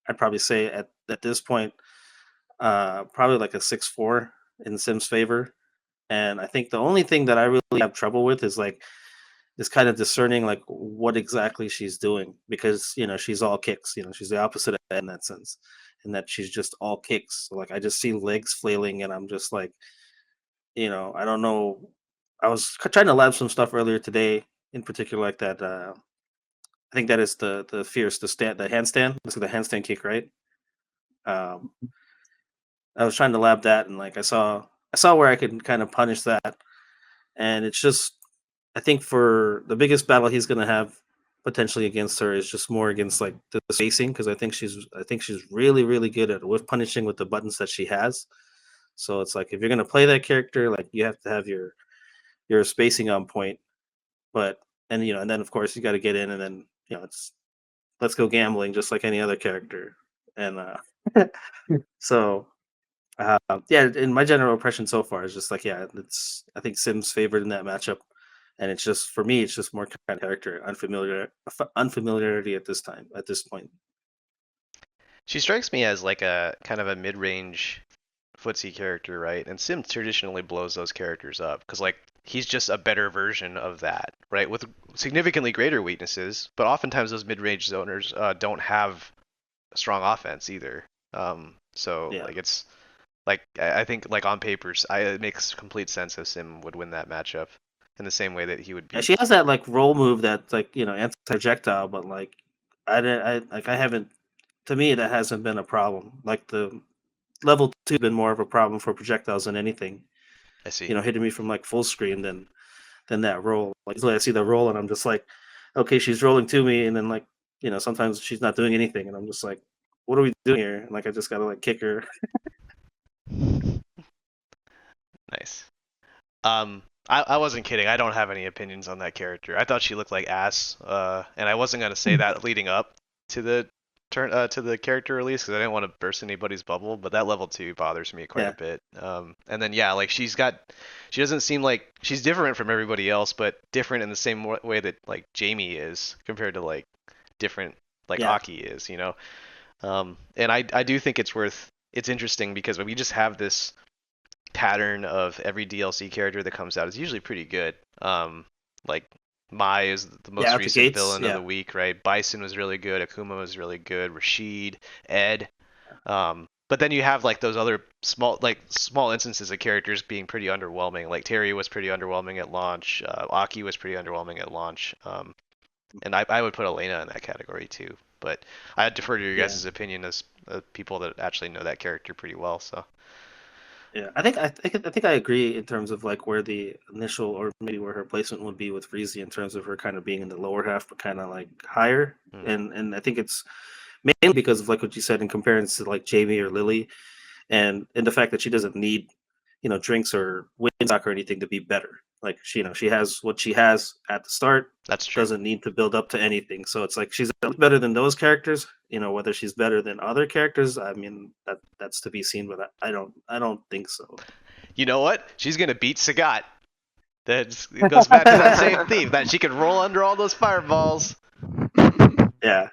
I'd probably say at this point, probably like a 6-4 in Sim's favor. And I think the only thing that I really have trouble with is kind of discerning like what exactly she's doing, because she's all kicks. She's the opposite of Ed in that sense, in that she's just all kicks. So, like I just see legs flailing, and I'm just like, I don't know. I was trying to lab some stuff earlier today, in particular, like that. I think that is the fierce the handstand. This is the handstand kick, right? Um, I was trying to lab that, and like I saw where I could kind of punish that, and it's just I think for the biggest battle he's going to have potentially against her is just more against like the spacing, because I think she's really really good at with punishing with the buttons that she has. So it's like if you're going to play that character, like you have to have your spacing on point. But and then of course you got to get in, and then it's let's go gambling just like any other character. And so yeah, in my general impression so far is just like, yeah, it's I think Sim's favored in that matchup, and it's just for me, it's just more kind of character unfamiliarity at this point. She strikes me as like a kind of a mid-range footsie character, right? And Sim traditionally blows those characters up because like he's just a better version of that, right? With significantly greater weaknesses, but oftentimes those mid-range zoners don't have a strong offense either. So Yeah. like it's like I think like on papers, it makes complete sense if Sim would win that matchup in the same way that he would be. And she has that like roll move that's like anti-projectile, but like I haven't, to me that hasn't been a problem. Like the level 2 been more of a problem for projectiles than anything. I see. Hitting me from like full screen than that roll. Like usually I see the roll and I'm just like, okay, she's rolling to me, and then like sometimes she's not doing anything, and I'm just like, what are we doing here? And like I just gotta like kick her. Nice. I wasn't kidding. I don't have any opinions on that character. I thought she looked like ass. And I wasn't gonna say that leading up to the to the character release because I didn't want to burst anybody's bubble. But that level 2 bothers me quite a bit. And then yeah, like she doesn't seem like she's different from everybody else, but different in the same way that like Jamie is compared to like different like Aki is, And I do think it's interesting because we just have this pattern of every DLC character that comes out is usually pretty good. Like Mai is the most recent villain of the week, right? Bison was really good. Akuma was really good. Rashid, Ed. But then you have like those other small instances of characters being pretty underwhelming. Like Terry was pretty underwhelming at launch. Aki was pretty underwhelming at launch. And I would put Elena in that category too. But I defer to your Yeah. guys' opinion as people that actually know that character pretty well. So Yeah, I think I agree in terms of like where the initial or maybe where her placement would be with Freezie in terms of her kind of being in the lower half but kind of like higher, and I think it's mainly because of like what you said in comparison to like Jamie or Lily, and the fact that she doesn't need drinks or Winstock or anything to be better. Like she has what she has at the start. that's true. Doesn't need to build up to anything. So it's like she's better than those characters. Whether she's better than other characters, I mean that's to be seen. But I don't think so. You know what? She's gonna beat Sagat. It goes back to that same theme that she can roll under all those fireballs. Yeah.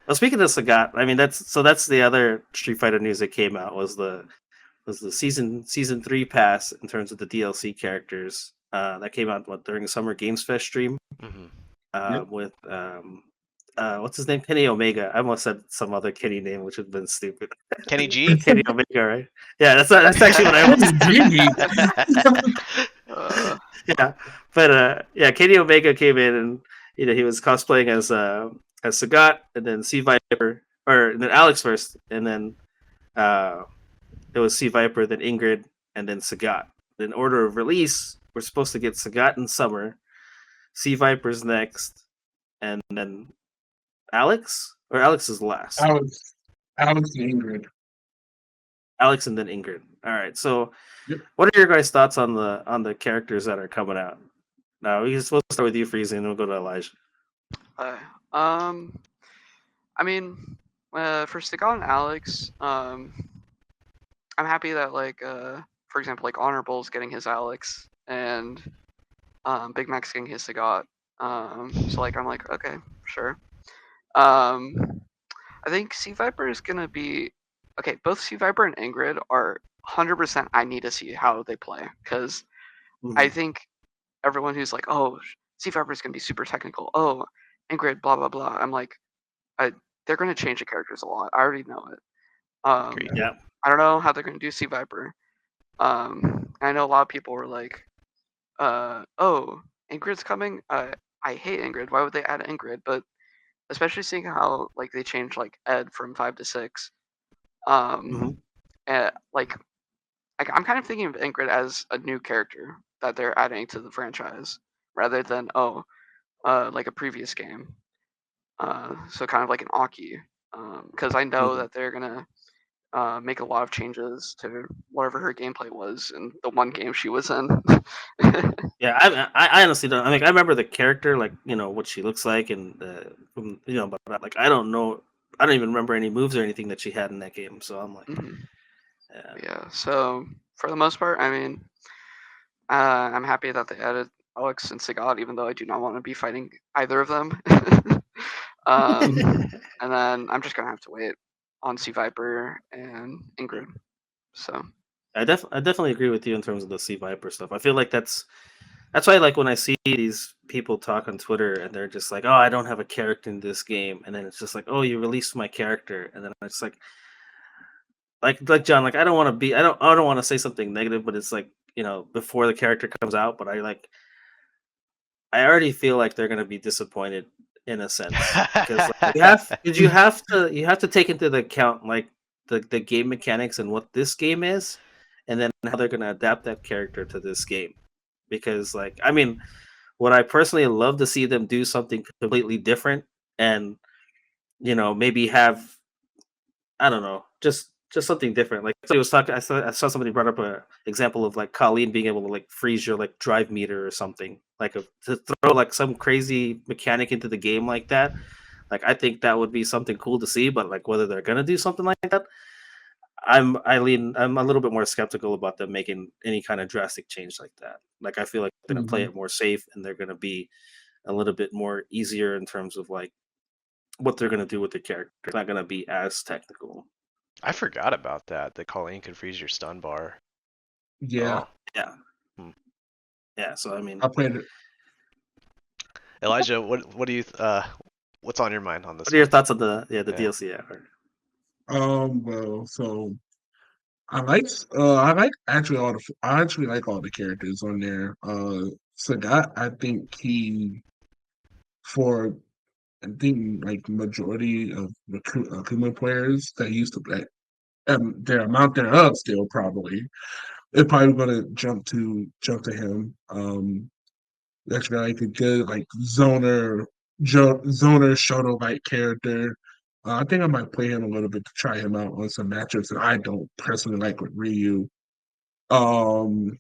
Well, speaking of Sagat, I mean that's the other Street Fighter news that came out was the season 3 pass in terms of the DLC characters that came out during the Summer Games Fest stream with what's his name, Kenny Omega. I almost said some other Kenny name, which would have been stupid. Kenny G. Kenny Omega, right? Yeah, that's actually what I almost yeah, but yeah, Kenny Omega came in and he was cosplaying as Sagat, and then C Viper, or then Alex first, and then it was C Viper, then Ingrid, and then Sagat. In order of release, we're supposed to get Sagat in summer, C Viper's next, and then Alex, or Alex is last. Alex and Ingrid. Alex and then Ingrid. All right. So, Yep. What are your guys' thoughts on the characters that are coming out? Now we'll start with you, Freezie, and we'll go to Elijah. I mean, for Sagat and Alex, I'm happy that for example, like Honorable's getting his Alex and Big Mac's getting his Sagat. So like I'm like, okay, sure. I think C Viper is gonna be okay. Both C Viper and Ingrid are 100%. I need to see how they play because I think everyone who's like, oh, C Viper is gonna be super technical. Oh, Ingrid, blah blah blah. I'm like, they're gonna change the characters a lot. I already know it. Yeah. I don't know how they're gonna do C Viper. I know a lot of people were like, oh, Ingrid's coming. I hate Ingrid. Why would they add Ingrid? But especially seeing how like they changed like Ed from 5 to 6. And, like I'm kind of thinking of Ingrid as a new character that they're adding to the franchise rather than like a previous game. So kind of like an Aki, because I know that they're gonna make a lot of changes to whatever her gameplay was in the one game she was in. Yeah, I honestly don't. I mean, I remember the character, like what she looks like, and but like I don't know. I don't even remember any moves or anything that she had in that game. So I'm like, yeah. So for the most part, I mean, I'm happy that they added Alex and Sagat, even though I do not want to be fighting either of them. And then I'm just gonna have to wait on C Viper and Ingrid. So I definitely agree with you in terms of the C Viper stuff. I feel like that's why, like, when I see these people talk on Twitter and they're just like, "Oh, I don't have a character in this game," and then it's just like, "Oh, you released my character," and then it's like John, like I don't want to say something negative, but it's like before the character comes out, but I already feel like they're gonna be disappointed in a sense because you have to take into the account like the game mechanics and what this game is, and then how they're gonna adapt that character to this game. Because like I mean, would I personally love to see them do something completely different and maybe have, I don't know, just something different. Like somebody was talking, I saw somebody brought up a example of like Colleen being able to like freeze your like drive meter or something, like to throw like some crazy mechanic into the game like that. Like I think that would be something cool to see, but like whether they're gonna do something like that, I'm a little bit more skeptical about them making any kind of drastic change like that. Like I feel like they're gonna play it more safe and they're gonna be a little bit more easier in terms of like what they're gonna do with the character. It's not gonna be as technical. I forgot about that. That Colleen can freeze your stun bar. Yeah. Yeah. Yeah. So I mean, I played it. Elijah, what do you what's on your mind on this? What are your thoughts on the DLC? Well, so I actually like all the characters on there. Sagat, I think for I think like majority of Kuma players that used to play, their amount thereof still probably they're probably gonna jump to him. That's like a good like zoner shoto like character. I think I might play him a little bit to try him out on some matchups that I don't personally like with Ryu. Um,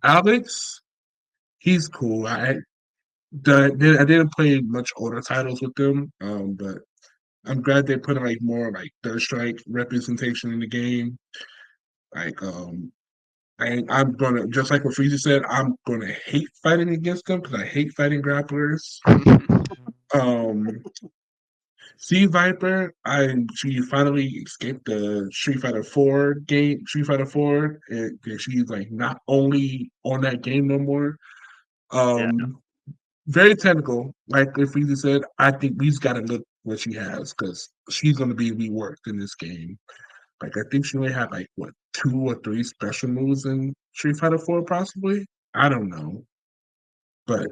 Alex, he's cool. I didn't play much older titles with them, but I'm glad they put like more like third strike representation in the game. Like I'm gonna just like what Freezie said, I'm gonna hate fighting against them because I hate fighting grapplers. Um Sea Viper, she finally escaped the Street Fighter 4, and she's like not only on that game no more. Yeah. Um Very technical. Like if Freezie said, I think we've got to look what she has because she's gonna be reworked in this game. Like I think she only had like what 2 or 3 special moves in Street Fighter 4, possibly. I don't know, but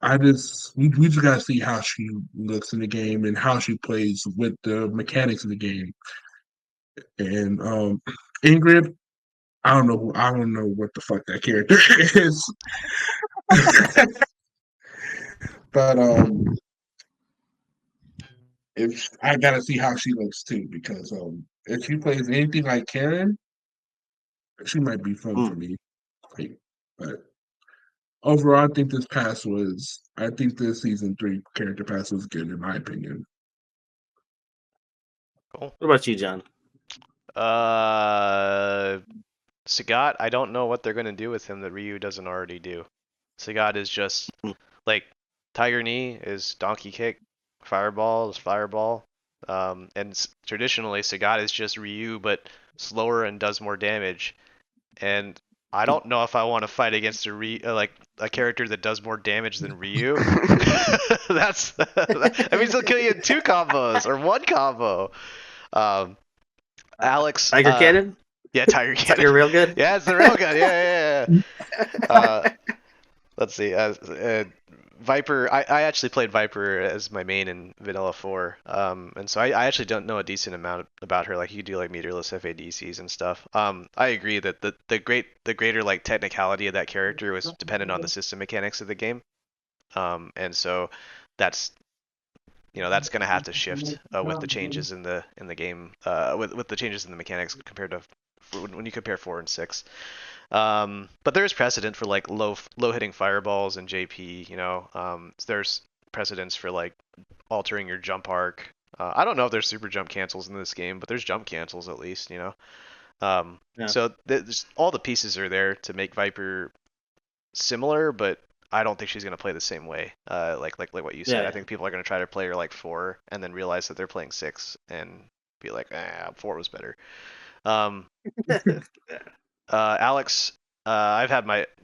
we just gotta see how she looks in the game and how she plays with the mechanics of the game. And Ingrid, I don't know what the fuck that character is, but if I gotta see how she looks too because if she plays anything like Karen, she might be fun for Mm. me. Like, but overall, I think this season 3 character pass was good in my opinion. Cool. What about you, John? Sagat, I don't know what they're gonna do with him that Ryu doesn't already do. Sagat is just Mm. like Tiger Knee is Donkey Kick, Fireball is Fireball, and traditionally Sagat is just Ryu but slower and does more damage. And I don't know if I want to fight against like a character that does more damage than Ryu. That means he'll kill you in 2 combos or 1 combo. Um, Alex, Tiger Cannon? yeah, Tiger Cannon. Tiger Railgun? Yeah, it's the railgun. Yeah. Let's see. Viper. I actually played Viper as my main in Vanilla 4. And so I actually don't know a decent amount about her. Like you do like meterless FADCs and stuff. I agree that the greater like technicality of that character was dependent on the system mechanics of the game. And so that's that's going to have to shift with the changes in the game, with the changes in the mechanics compared to when you compare 4 and 6. But there's precedent for like low hitting fireballs and JP. There's precedents for like altering your jump arc. I don't know if there's super jump cancels in this game, but there's jump cancels at least. Yeah. So all the pieces are there to make Viper similar, but I don't think she's gonna play the same way. Like what you said. Yeah. I think people are gonna try to play her like 4 and then realize that they're playing 6 and be like, 4 was better. Alex, you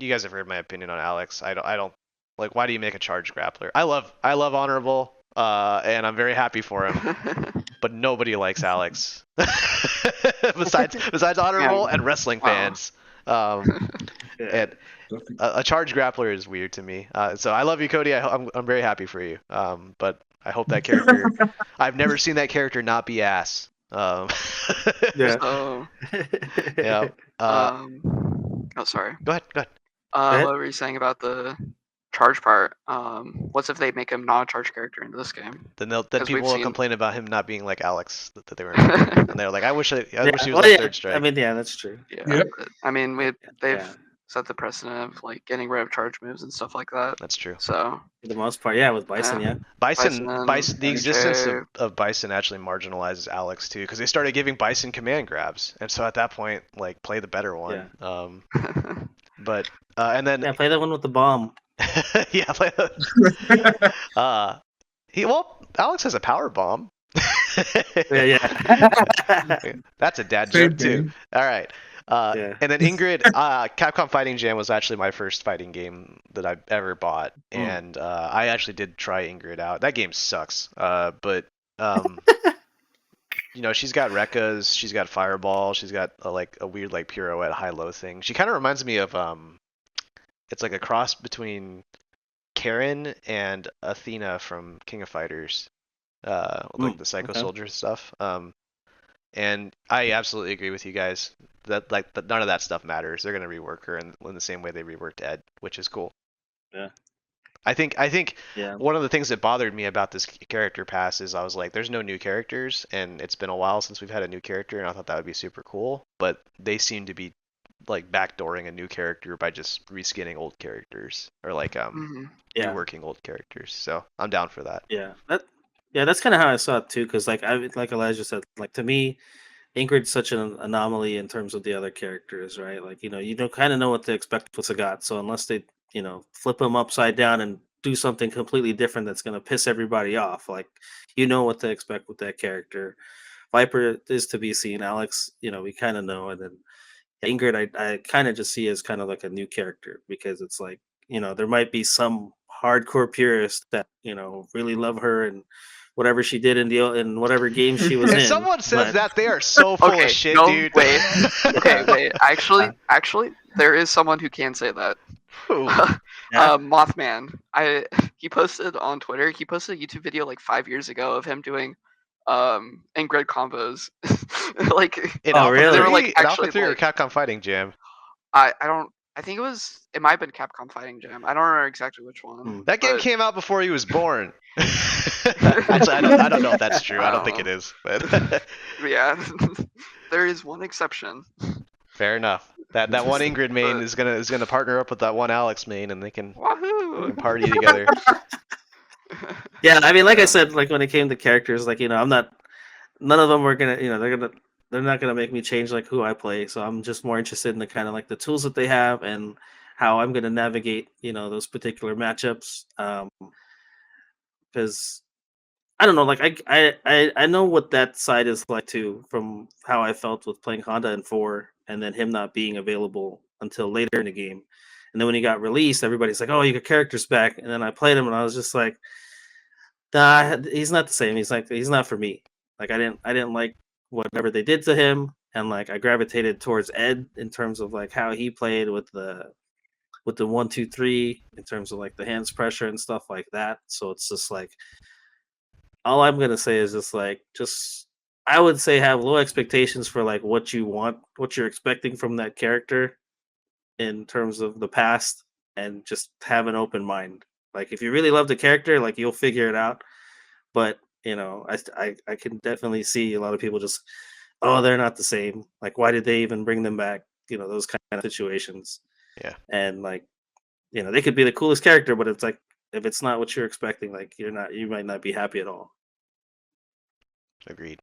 guys have heard my opinion on Alex. I don't like. Why do you make a charge grappler? I love Honorable, and I'm very happy for him. But nobody likes Alex, besides Honorable and wrestling fans. And a charge grappler is weird to me. So I love you, Cody. I'm very happy for you. But I hope that character. I've never seen that character not be ass. Yeah. So, Yeah. oh, sorry. Go ahead. ahead. What were you saying about the charge part? What's if they make him not a charge character in this game? Then 'Cause people we've will seen- complain about him not being like Alex that they were, and they're like, I wish he was Well, like yeah, third strike. I mean, yeah, that's true. Yeah. Yep. But, I mean, they've Yeah. set the precedent of like getting rid of charge moves and stuff like that. That's true. So For the most part, yeah, with Bison, Yeah. yeah. Bison, Bison, the existence MJ. of Bison actually marginalizes Alex too, because they started giving Bison command grabs, and so at that point, like, play the better one. But and then Yeah, play that one with the bomb. yeah, play Alex has a power bomb. Yeah. That's a dad Same joke too. thing. All right. Yeah. And then Ingrid, Capcom Fighting Jam was actually my first fighting game that I've ever bought, and I actually did try Ingrid out. That game sucks, but she's got Rekka's, she's got Fireball, she's got a weird like pirouette high-low thing. She kind of reminds me of it's like a cross between Karen and Athena from King of Fighters, like the Psycho Okay. Soldier stuff. And I absolutely agree with you guys that none of that stuff matters. They're gonna rework her in the same way they reworked Ed, which is cool. Yeah. I think Yeah. one of the things that bothered me about this character pass is I was like, there's no new characters, and it's been a while since we've had a new character, and I thought that would be super cool. But they seem to be like backdooring a new character by just reskinning old characters or like Yeah. reworking old characters. So I'm down for that. Yeah. That's kind of how I saw it too. Because like Elijah said, like to me, Ingrid's such an anomaly in terms of the other characters, right? Like you don't kind of know what to expect with Sagat. So unless they flip him upside down and do something completely different that's going to piss everybody off, like what to expect with that character. Viper is to be seen. Alex, we kind of know, and then Ingrid, I kind of just see as kind of like a new character because it's like there might be some hardcore purists that really love her and whatever she did in whatever game she was If in. someone says but that, they are so full Okay, of shit, no, dude. wait. Okay, wait. Actually, there is someone who can say that. Who? Yeah. Mothman. He posted on Twitter. He posted a YouTube video like 5 years ago of him doing Ingrid combos. Like In Oh, Alpha really? they were 3? like In Alpha actually 3 or like Capcom Fighting Jam? I don't. I think it might have been Capcom Fighting Jam. I don't remember exactly which one. That game but- came out before he was born. Actually, I don't know if that's true. I don't think it is, but Yeah, there is one exception. fair enough. That one Ingrid main But- is gonna partner up with that one Alex main, and they can Wahoo! party together. Yeah, I mean, like I Yeah. said, like when it came to characters, like I'm not. None of them were gonna, they're not gonna make me change like who I play. So I'm just more interested in the kind of like the tools that they have and how I'm gonna navigate, those particular matchups. Because I don't know, like I know what that side is like too, from how I felt with playing Honda in 4, and then him not being available until later in the game. And then when he got released, everybody's like, "Oh, you got characters back." And then I played him, and I was just like, "Nah, he's not the same. He's not for me." Like I didn't like whatever they did to him, and like I gravitated towards Ed in terms of like how he played with the 1-2-3 in terms of like the hands pressure and stuff like that. So it's just like all I'm gonna say is just I would say have low expectations for like what you want, what you're expecting from that character in terms of the past, and just have an open mind. Like if you really love the character, like you'll figure it out. But I can definitely see a lot of people just, oh, they're not the same. Like why did they even bring them back? Those kind of situations. Yeah. And like they could be the coolest character, but it's like if it's not what you're expecting, like you might not be happy at all. Agreed.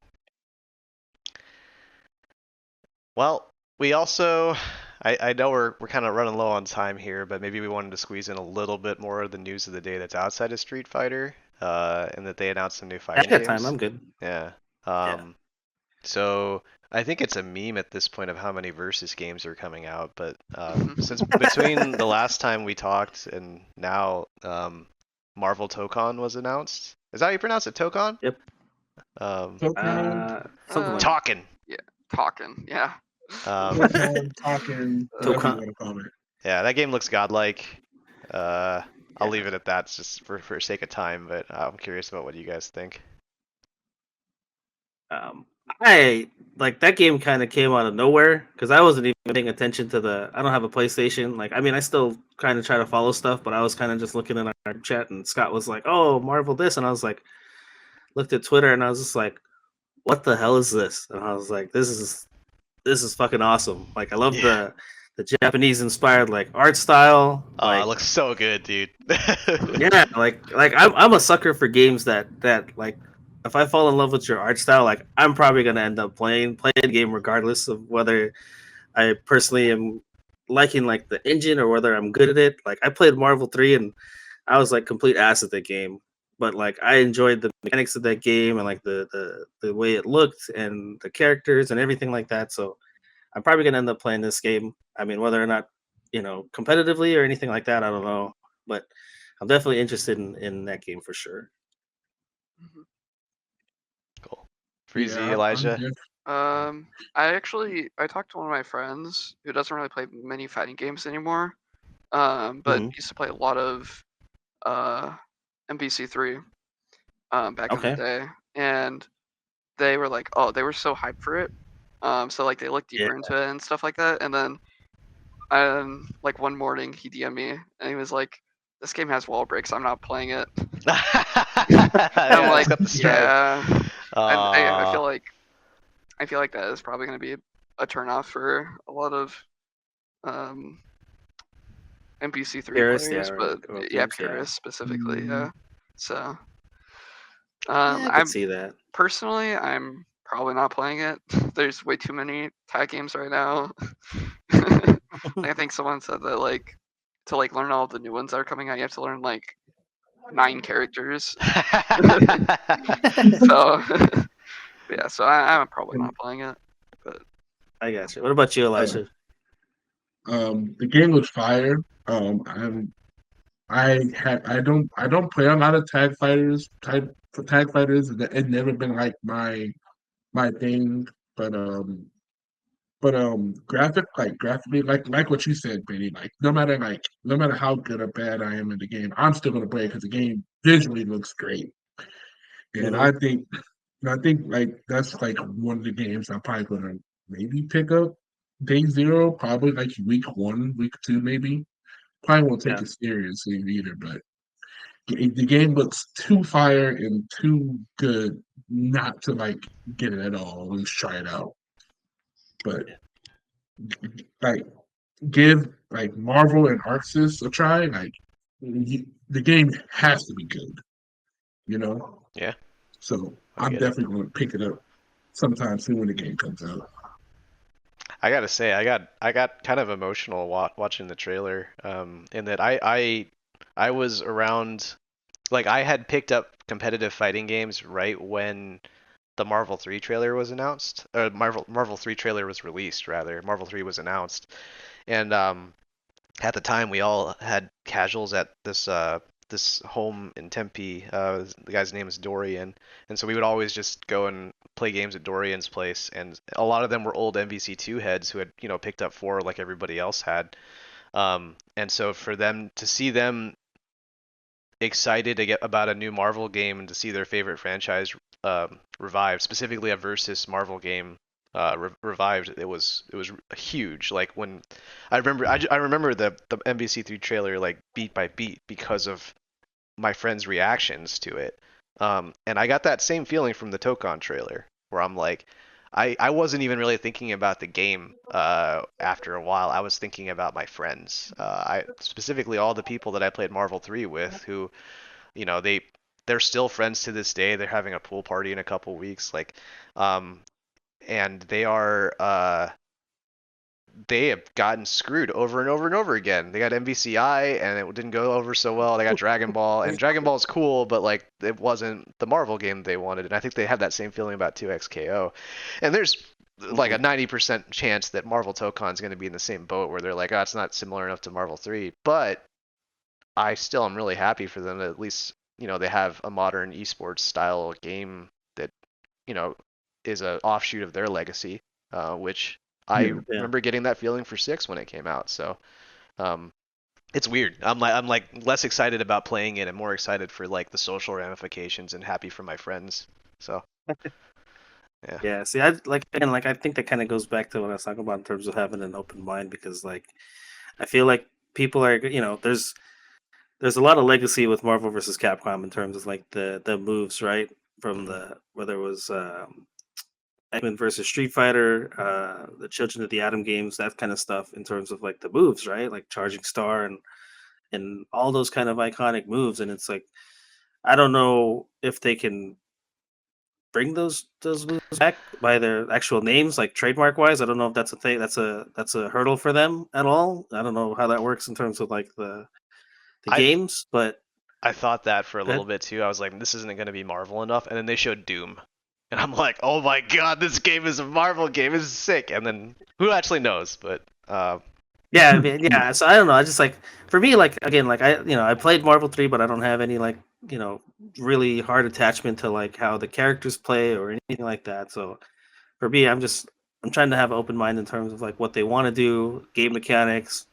Well, we also, I know we're kind of running low on time here, but maybe we wanted to squeeze in a little bit more of the news of the day that's outside of Street Fighter, and that they announced some new I fighting got games. time. I'm good. Yeah. Yeah. So I think it's a meme at this point of how many Versus games are coming out, but since between the last time we talked and now, Marvel Tokon was announced. Is that how you pronounce it, Tokon? Yep. Something Something like Talking. Talking. Yeah. talking, whatever you Tokon. want to call it. Yeah, that game looks godlike. I'll Yeah. leave it at that just for sake of time, but I'm curious about what you guys think. I like that game kind of came out of nowhere because I wasn't even paying attention to I don't have a PlayStation. Like, I mean, I still kind of try to follow stuff, but I was kind of just looking in our chat, and Scott was like, "Oh, Marvel this," and I was like, looked at Twitter, and I was just like, "What the hell is this?" And I was like, "This is fucking awesome!" Like, I love Yeah. the Japanese inspired like art style. Oh, Like, it looks so good, dude. yeah, like I'm a sucker for games that like if I fall in love with your art style, like I'm probably gonna end up playing the game regardless of whether I personally am liking like the engine or whether I'm good at it. Like I played Marvel 3 and I was like complete ass at that game. But like I enjoyed the mechanics of that game and like the way it looked and the characters and everything like that. So I'm probably gonna end up playing this game. I mean, whether or not, competitively or anything like that, I don't know. But I'm definitely interested in that game for sure. Cool. Freezie, Yeah, Elijah. I talked to one of my friends who doesn't really play many fighting games anymore. But Mhm. used to play a lot of MVC3 back in the Okay. day, and they were like, oh, they were so hyped for it. So like they looked Yeah. deeper into it and stuff like that, and then like one morning he DM'd me and he was like, "This game has wall breaks. I'm not playing it." And I'm Yeah, it's like, got the strike. yeah, and Uh, I feel like that is probably going to be a turnoff for a lot of um, NPC3 Paris, yeah, players, but or yeah, games, yeah. Paris specifically, yeah. So Yeah, I could I'm see that. personally, I'm probably not playing it. There's way too many tag games right now. I think someone said that like to like learn all the new ones that are coming out, you have to learn like 9 characters. So yeah, so I'm probably not playing it. But I got you. What about you, Elijah? The game was fire. I don't play a lot of tag fighters. It's never been like my thing. But graphically, like what you said, Benny. No matter how good or bad I am in the game, I'm still gonna play because the game visually looks great. And Hmm. I think like that's like one of the games I'm probably gonna maybe pick up day zero, probably like week one, week two, maybe. Probably won't take Yeah. it seriously either, but the game looks too fire and too good not to like get it at all. At least try it out. But like give like Marvel and Arxis a try. The game has to be good, you know. yeah, So I I'm get it. definitely going to pick it up sometime soon when the game comes out. I gotta say, I got kind of emotional watching the trailer. In that I was around, like I had picked up competitive fighting games right when the Marvel 3 trailer was announced. Marvel 3 trailer was released rather. Marvel 3 was announced, and at the time we all had casuals at this home in Tempe. The guy's name is Dorian, and so we would always just go and play games at Dorian's place. And a lot of them were old MVC2 heads who had picked up 4 like everybody else had. And so for them to see them excited to get about a new Marvel game and to see their favorite franchise revived, specifically a versus Marvel game revived, it was huge. Like when I remember the MBC3 trailer like beat by beat because of my friends' reactions to it. And I got that same feeling from the Tokon trailer, where I'm like, I wasn't even really thinking about the game after a while. I was thinking about my friends. I specifically all the people that I played Marvel 3 with, who, they're still friends to this day. They're having a pool party in a couple weeks, like, um, and they have gotten screwed over and over and over again. They got MVCI and it didn't go over so well. They got Dragon Ball and Dragon Ball's cool, but like it wasn't the Marvel game they wanted. And I think they have that same feeling about 2XKO. And there's like Hmm. a 90% chance that Marvel Tokon's going to be in the same boat where they're like, oh, it's not similar enough to Marvel 3. But I still am really happy for them that at least, they have a modern esports style game that, you know, is a offshoot of their legacy, which I Yeah. Yeah. remember getting that feeling for 6 when it came out. So um, it's weird. I'm like less excited about playing it and more excited for like the social ramifications and happy for my friends. So yeah, Yeah. See, I think that kind of goes back to what I was talking about in terms of having an open mind, because like I feel like people are, there's a lot of legacy with Marvel versus Capcom in terms of like the moves, right? From hmm the whether it was X-Men versus Street Fighter, the Children of the Atom games, that kind of stuff in terms of like the moves, right? Like Charging Star and all those kind of iconic moves. And it's like I don't know if they can bring those moves back by their actual names, like trademark wise. I don't know if that's a thing. That's a hurdle for them at all. I don't know how that works in terms of like the I games, but I thought that for a good. little bit too. I was like, this isn't going to be Marvel enough, and then they showed Doom, and I'm like, oh my god, this game is a Marvel game. This is sick. And then who actually knows? But Yeah, I mean, yeah. So I don't know. I just like for me, like again, like I played Marvel 3, but I don't have any like really hard attachment to like how the characters play or anything like that. So for me, I'm trying to have an open mind in terms of like what they want to do, game mechanics.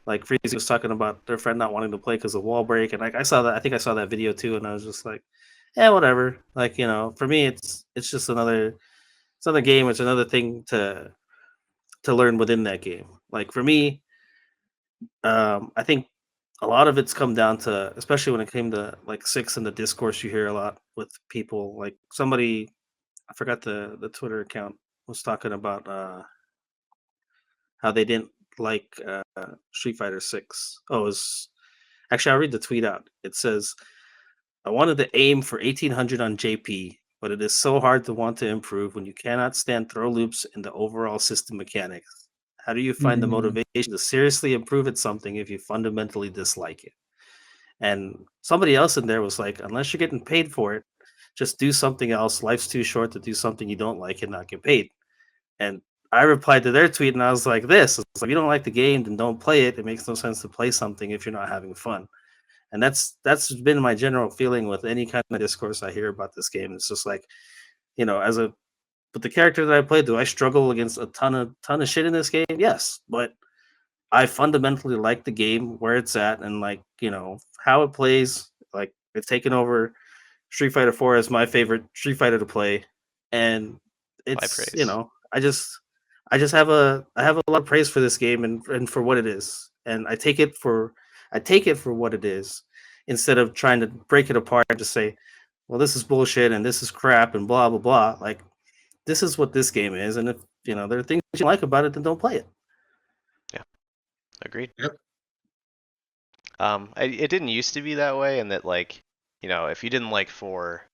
Like Freezie was talking about their friend not wanting to play because of wall break, and like I saw that. I think I saw that video too, and I was just like, yeah, whatever. Like for me, it's just another game. It's another thing to learn within that game. Like for me, I think a lot of it's come down to, especially when it came to like six in the discourse, you hear a lot with people. Like somebody, I forgot the Twitter account, was talking about how they didn't like Street Fighter 6. Oh, it was actually, I'll read the tweet out. It says, I wanted to aim for 1800 on JP, but it is so hard to want to improve when you cannot stand throw loops in the overall system mechanics. How do you find the motivation to seriously improve at something if you fundamentally dislike it? And somebody else in there was like, unless you're getting paid for it, just do something else. Life's too short to do something you don't like and not get paid. And I replied to their tweet and I was like, it's like, if you don't like the game, then don't play it. It makes no sense to play something if you're not having fun. And that's been my general feeling with any kind of discourse I hear about this game. It's just like, with the character that I played, do I struggle against a ton of shit in this game? Yes, but I fundamentally like the game where it's at, and like how it plays. Like it's taken over Street Fighter 4 as my favorite Street Fighter to play, and High it's praise. I just have a lot of praise for this game and for what it is, and I take it for what it is instead of trying to break it apart and just say, well, this is bullshit and this is crap and blah blah blah. Like this is what this game is, and if there are things you like about it, then don't play it. Yeah, agreed. Yep. It didn't used to be that way, and that like, if you didn't like 4,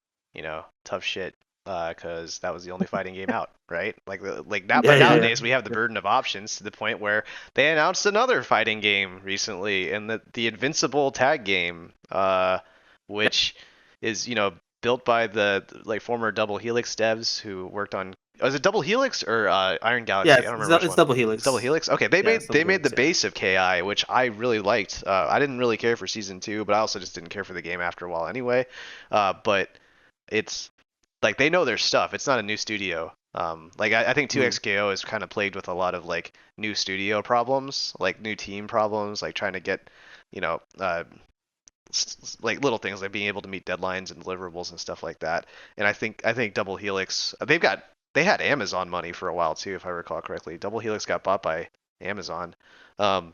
tough shit, because that was the only fighting game out, right? Now, but nowadays we have the burden of options to the point where they announced another fighting game recently, and the Invincible tag game, which is built by the like former Double Helix devs who worked on. Was it Double Helix or Iron Galaxy? Yeah, I don't remember which it's one. Double Helix. It's Double Helix. Okay, they made Double the Helix, base of KI, which I really liked. I didn't really care for season 2, but I also just didn't care for the game after a while anyway. But it's like they know their stuff. It's not a new studio. I think 2XKO is kind of plagued with a lot of like new studio problems, like new team problems, like trying to get, like little things like being able to meet deadlines and deliverables and stuff like that. And I think Double Helix, they had Amazon money for a while too, if I recall correctly. Double Helix got bought by Amazon. Oh,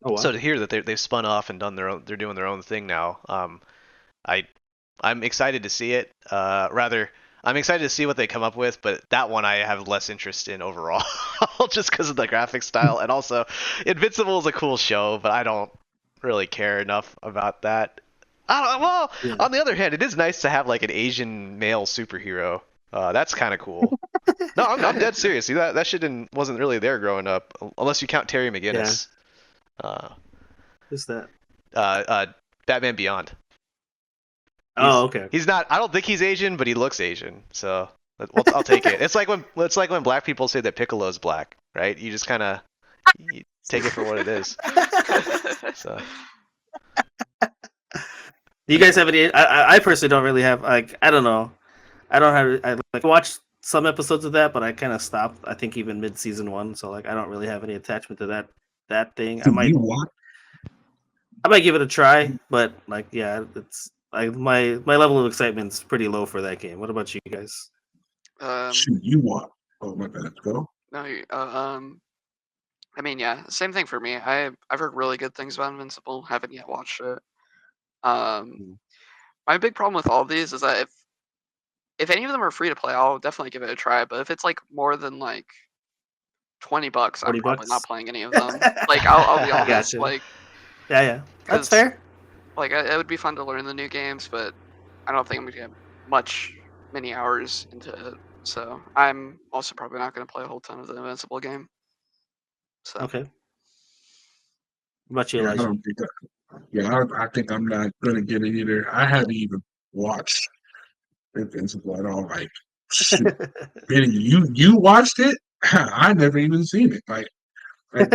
wow. So to hear that they've spun off and done they're doing their own thing now. I'm excited to see it. I'm excited to see what they come up with, but that one I have less interest in overall, just because of the graphic style. And also, Invincible is a cool show, but I don't really care enough about that. On the other hand, it is nice to have like an Asian male superhero. That's kind of cool. No, I'm dead serious. See, that shit wasn't really there growing up, unless you count Terry McGinnis. Who's that? Batman Beyond. Okay. He's not. I don't think he's Asian, but he looks Asian. So I'll take it. It's like when black people say that Piccolo's black, right? You just kind of take it for what it is. So. Do you guys have any? I personally don't really have. Like, I don't know. I don't have. I watched some episodes of that, but I kind of stopped. I think even mid season 1. So like, I don't really have any attachment to that thing. I might give it a try, but like, yeah, it's like my level of excitement is pretty low for that game. What about you guys? You want? Oh my bad. Go. No, I mean, yeah, same thing for me. I've heard really good things about Invincible. Haven't yet watched it. My big problem with all of these is that if any of them are free to play, I'll definitely give it a try. But if it's like more than like $20, I'm probably not playing any of them. Like I'll be honest. Gotcha. Like yeah, that's fair. Like it would be fun to learn the new games, but I don't think I'm gonna get many hours into it. So I'm also probably not gonna play a whole ton of the Invincible game. So. Okay. What about you, Yeah, Elijah? I don't think I think I'm not gonna get it either. I haven't even watched Invincible at all. Like, shoot. Benny, you watched it? I never even seen it. Like, Like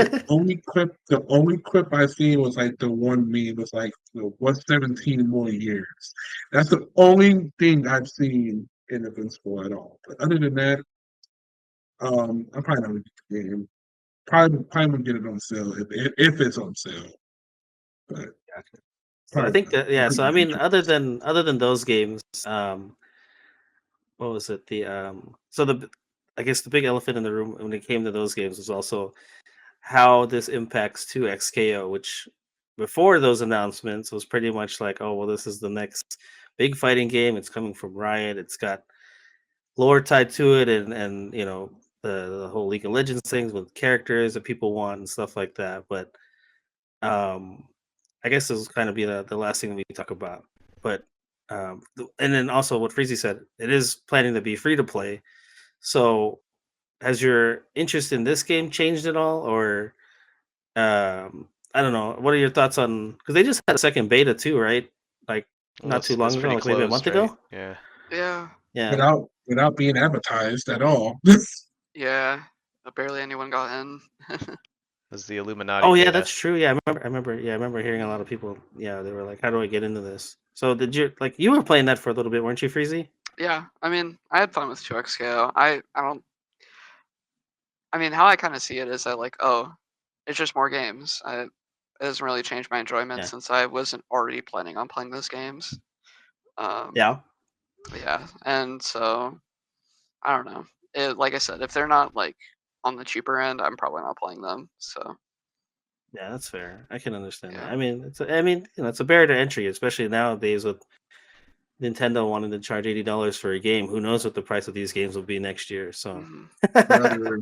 the only clip I seen was like the one meme was like, "What's 17 more years?" That's the only thing I've seen in Invincible at all. But other than that, I'm probably not gonna get the game. Probably gonna get it on sale if it's on sale. But So I probably think not. that yeah. Could So be I mean, future. other than those games, what was it? So I guess the big elephant in the room when it came to those games was also how this impacts 2XKO, which before those announcements was pretty much like, oh well, this is the next big fighting game. It's coming from Riot. It's got lore tied to it, and the whole League of Legends things with characters that people want and stuff like that. But um, I guess this will kind of be the last thing we talk about. But and then also what Freezy said, it is planning to be free to play. So has your interest in this game changed at all, or I don't know. What are your thoughts on? Because they just had a second beta too, right? Like Well, not too it's long ago, pretty like maybe a month closed, right? ago. Yeah. Yeah, Yeah. Without being advertised at all. yeah. Barely anyone got in. It's the Illuminati Oh yeah, beta. that's true. Yeah, I remember. Yeah, I remember hearing a lot of people. Yeah, they were like, "How do I get into this?" So did you like you were playing that for a little bit, weren't you, Freezy? Yeah, I mean, I had fun with 2XKO. I don't. I mean, how I kind of see it is that like, oh, it's just more games. It doesn't really change my enjoyment Yeah. since I wasn't already planning on playing those games. Yeah. Yeah, and so I don't know. Like I said, if they're not like on the cheaper end, I'm probably not playing them. So Yeah, that's fair. I can understand that. yeah. I mean, it's a barrier to entry, especially nowadays with Nintendo wanting to charge $80 for a game. Who knows what the price of these games will be next year? So, Hmm. Rather,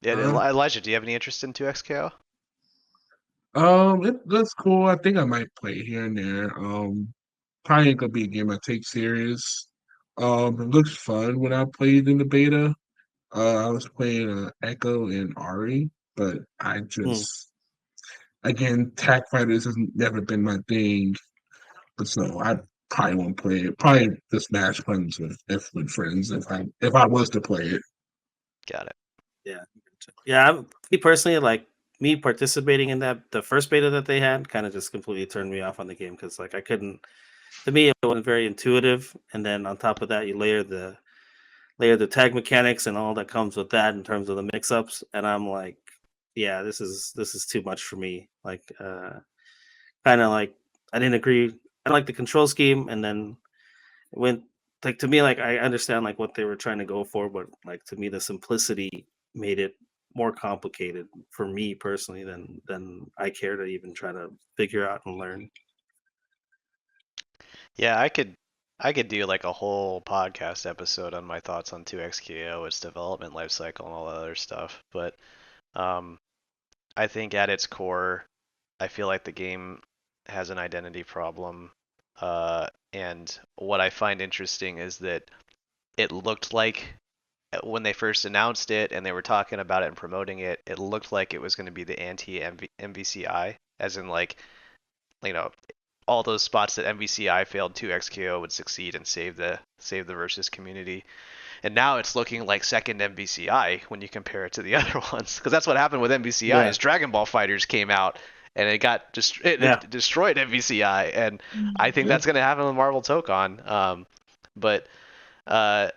Yeah, uh, Elijah, do you have any interest in 2XKO? that's cool. I think I might play it here and there. Probably ain't gonna be a game I take serious. It looks fun when I played in the beta. I was playing Echo and Ari, but I hmm, just again, Tac Fighters has never been my thing. But so I probably won't play it. Probably just match friends with friends if I was to play it. Got it. yeah, yeah. Me personally, like me participating in that the first beta that they had, kind of just completely turned me off on the game because like I couldn't. To me, it wasn't very intuitive, and then on top of that, you layer the tag mechanics and all that comes with that in terms of the mix-ups, and I'm like, yeah, this is too much for me. Like, kind of like I didn't agree. I like the control scheme, and then it went like to me like I understand like what they were trying to go for, but like to me the simplicity made it more complicated for me personally than I care to even try to figure out and learn. Yeah, I could do like a whole podcast episode on my thoughts on 2XKO, its development life cycle, and all that other stuff. But um, I think at its core, I feel like the game has an identity problem. And what I find interesting is that it looked like when they first announced it and they were talking about it and promoting it, it looked like it was going to be the anti MVCI, as in like, you know, all those spots that MVCI failed, 2XKO would succeed and save the versus community. And now it's looking like second MVCI when you compare it to the other ones, because that's what happened with MVCI Yeah, is Dragon Ball Fighters came out and yeah, it destroyed MVCI, and I think Yeah. that's going to happen with Marvel Tokon. But uh,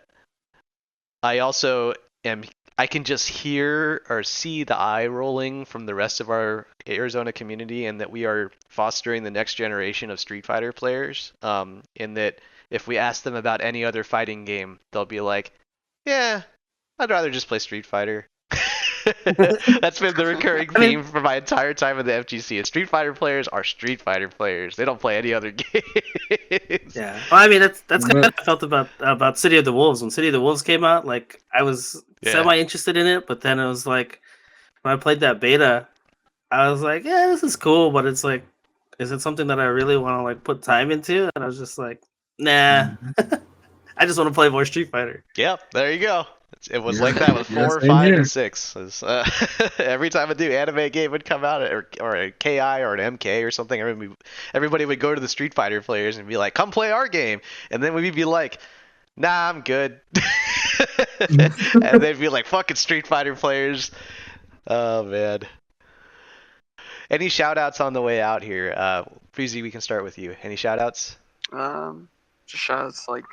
I also am I can just hear or see the eye rolling from the rest of our Arizona community, and that we are fostering the next generation of Street Fighter players. In that if we ask them about any other fighting game, they'll be like, "Yeah, I'd rather just play Street Fighter." That's been the recurring I mean, theme for my entire time in the FGC. And Street Fighter players are Street Fighter players. They don't play any other games. yeah. Well, I mean, that's kind But of how I felt about City of the Wolves when City of the Wolves came out. Like, I was Yeah. semi interested in it, but then it was like when I played that beta, I was like, yeah, this is cool, but it's like, is it something that I really want to like put time into? And I was just like, nah, mhm. I just want to play more Street Fighter. Yep, there you go. It was Yeah, like that with yeah, 4, same 5, here. and 6. Every time a new anime game would come out, or a KI or an MK or something, everybody would go to the Street Fighter players and be like, "Come play our game," and then we'd be like, "Nah, I'm good." And they'd be like fucking Street Fighter players. Oh man. Any shout outs on the way out here? Freezie, we can start with you. Any shout outs? Just shout out to like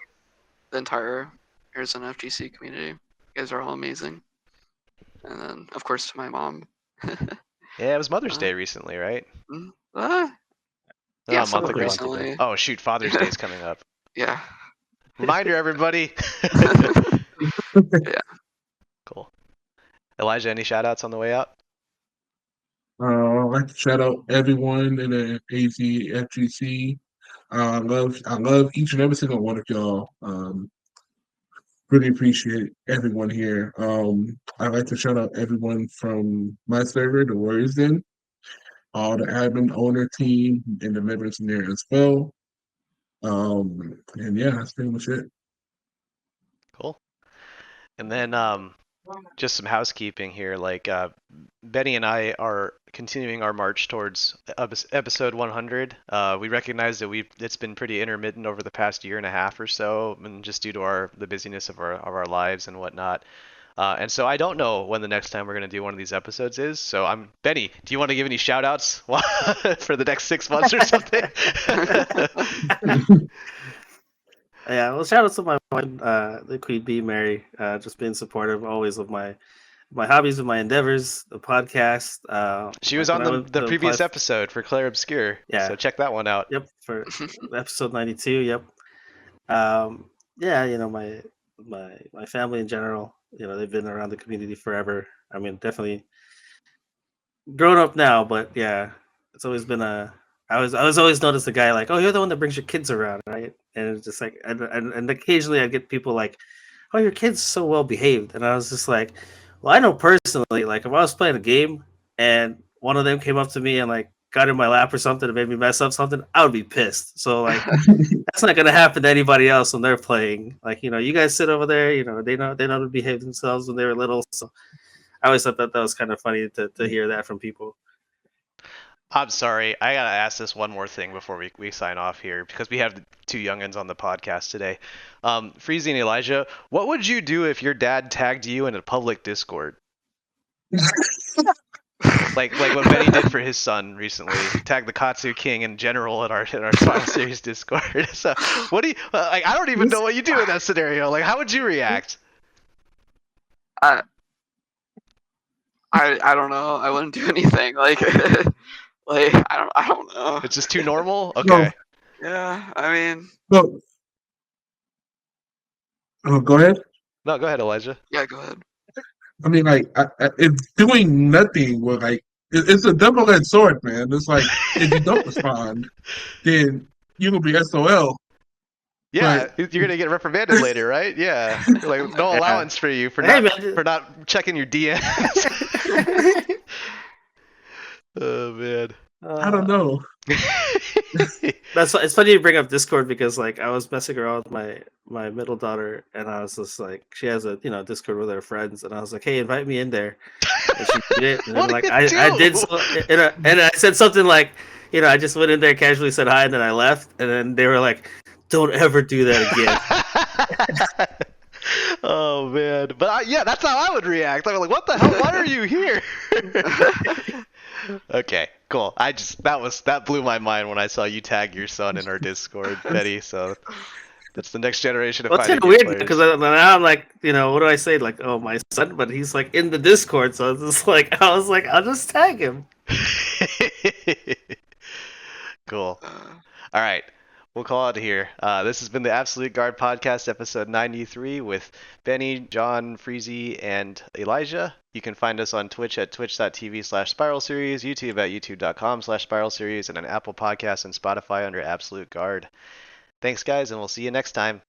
the entire Arizona FGC community. You guys are all amazing. And then of course to my mom. Yeah, it was Mother's Day recently, right? Yeah, A month somewhat ago. recently. Oh shoot, Father's Day's coming up. Yeah. Reminder, everybody. Yeah. Cool. Elijah, any shout outs on the way out? I'd like to shout out everyone in the AZFGC. I love each and every single one of y'all. Really appreciate everyone here. I'd like to shout out everyone from my server, the Warriors Den, all the admin owner team and the members in there as well. And yeah, that's pretty much it. Cool. And then just some housekeeping here. Like Benny and I are continuing our march towards episode 100. We recognize that it's been pretty intermittent over the past year and a half or so, and just due to the busyness of our lives and whatnot. And so I don't know when the next time we're going to do one of these episodes is. So Benny, do you want to give any shout outs for the next 6 months or something? Yeah, well, shout out to my wife, the Queen Bee, Mary, just being supportive always of my hobbies and my endeavors, the podcast. She was like on the previous episode for Claire Obscure. Yeah. So check that one out. Yep, for episode 92. Yep. Yeah, my family in general, they've been around the community forever. I mean, definitely grown up now, but yeah, it's always been I was always noticed the guy like, oh, you're the one that brings your kids around, right? And it's just like, and occasionally I get people like, oh, your kid's so well behaved, and I was just like, well, I know personally, like if I was playing a game and one of them came up to me and like got in my lap or something and made me mess up something, I would be pissed. So like that's not gonna happen to anybody else when they're playing. Like, you guys sit over there, they know to behave themselves when they were little. So I always thought that was kind of funny to hear that from people. I'm sorry. I gotta ask this one more thing before we sign off here, because we have the 2 youngins on the podcast today. Freezie and Elijah, what would you do if your dad tagged you in a public Discord? like what Benny did for his son recently. He tagged the Katsu King in general in our Final Series Discord. So what do you like? I don't even know what you do in that scenario. Like, how would you react? I don't know. I wouldn't do anything. Like like I don't know. It's just too normal. Okay. No. Yeah, I mean. No. Oh, go ahead. No, go ahead, Elijah. Yeah, go ahead. I mean, like, it's doing nothing with, like, it's a double-edged sword, man. It's like, if you don't respond, then you will be SOL. Yeah, Right. you're gonna get reprimanded later, right? Yeah, like no allowance for you for not checking your DMs. Oh man. I don't know. It's funny you bring up Discord because like I was messing around with my middle daughter and I was just like, she has a Discord with her friends and I was like, hey, invite me in there. And she did it. And then, like I did so, and I said something like, I just went in there, casually said hi, and then I left. And then they were like, don't ever do that again. Oh man, but yeah, that's how I would react. I'm like, what the hell? Why are you here? Okay, cool. That blew my mind when I saw you tag your son in our Discord, Betty. So that's the next generation of It's fighting kind of game weird players. because now I'm like, what do I say? Like, oh, my son, but he's like in the Discord, so it's just like I was like, I'll just tag him. Cool. All right. We'll call it here. This has been the Absolute Guard Podcast, episode 93, with Benny, Jon, Freezie, and Elijah. You can find us on Twitch at twitch.tv/Spiral Series, YouTube at youtube.com/Spiral Series, and on Apple Podcasts and Spotify under Absolute Guard. Thanks, guys, and we'll see you next time.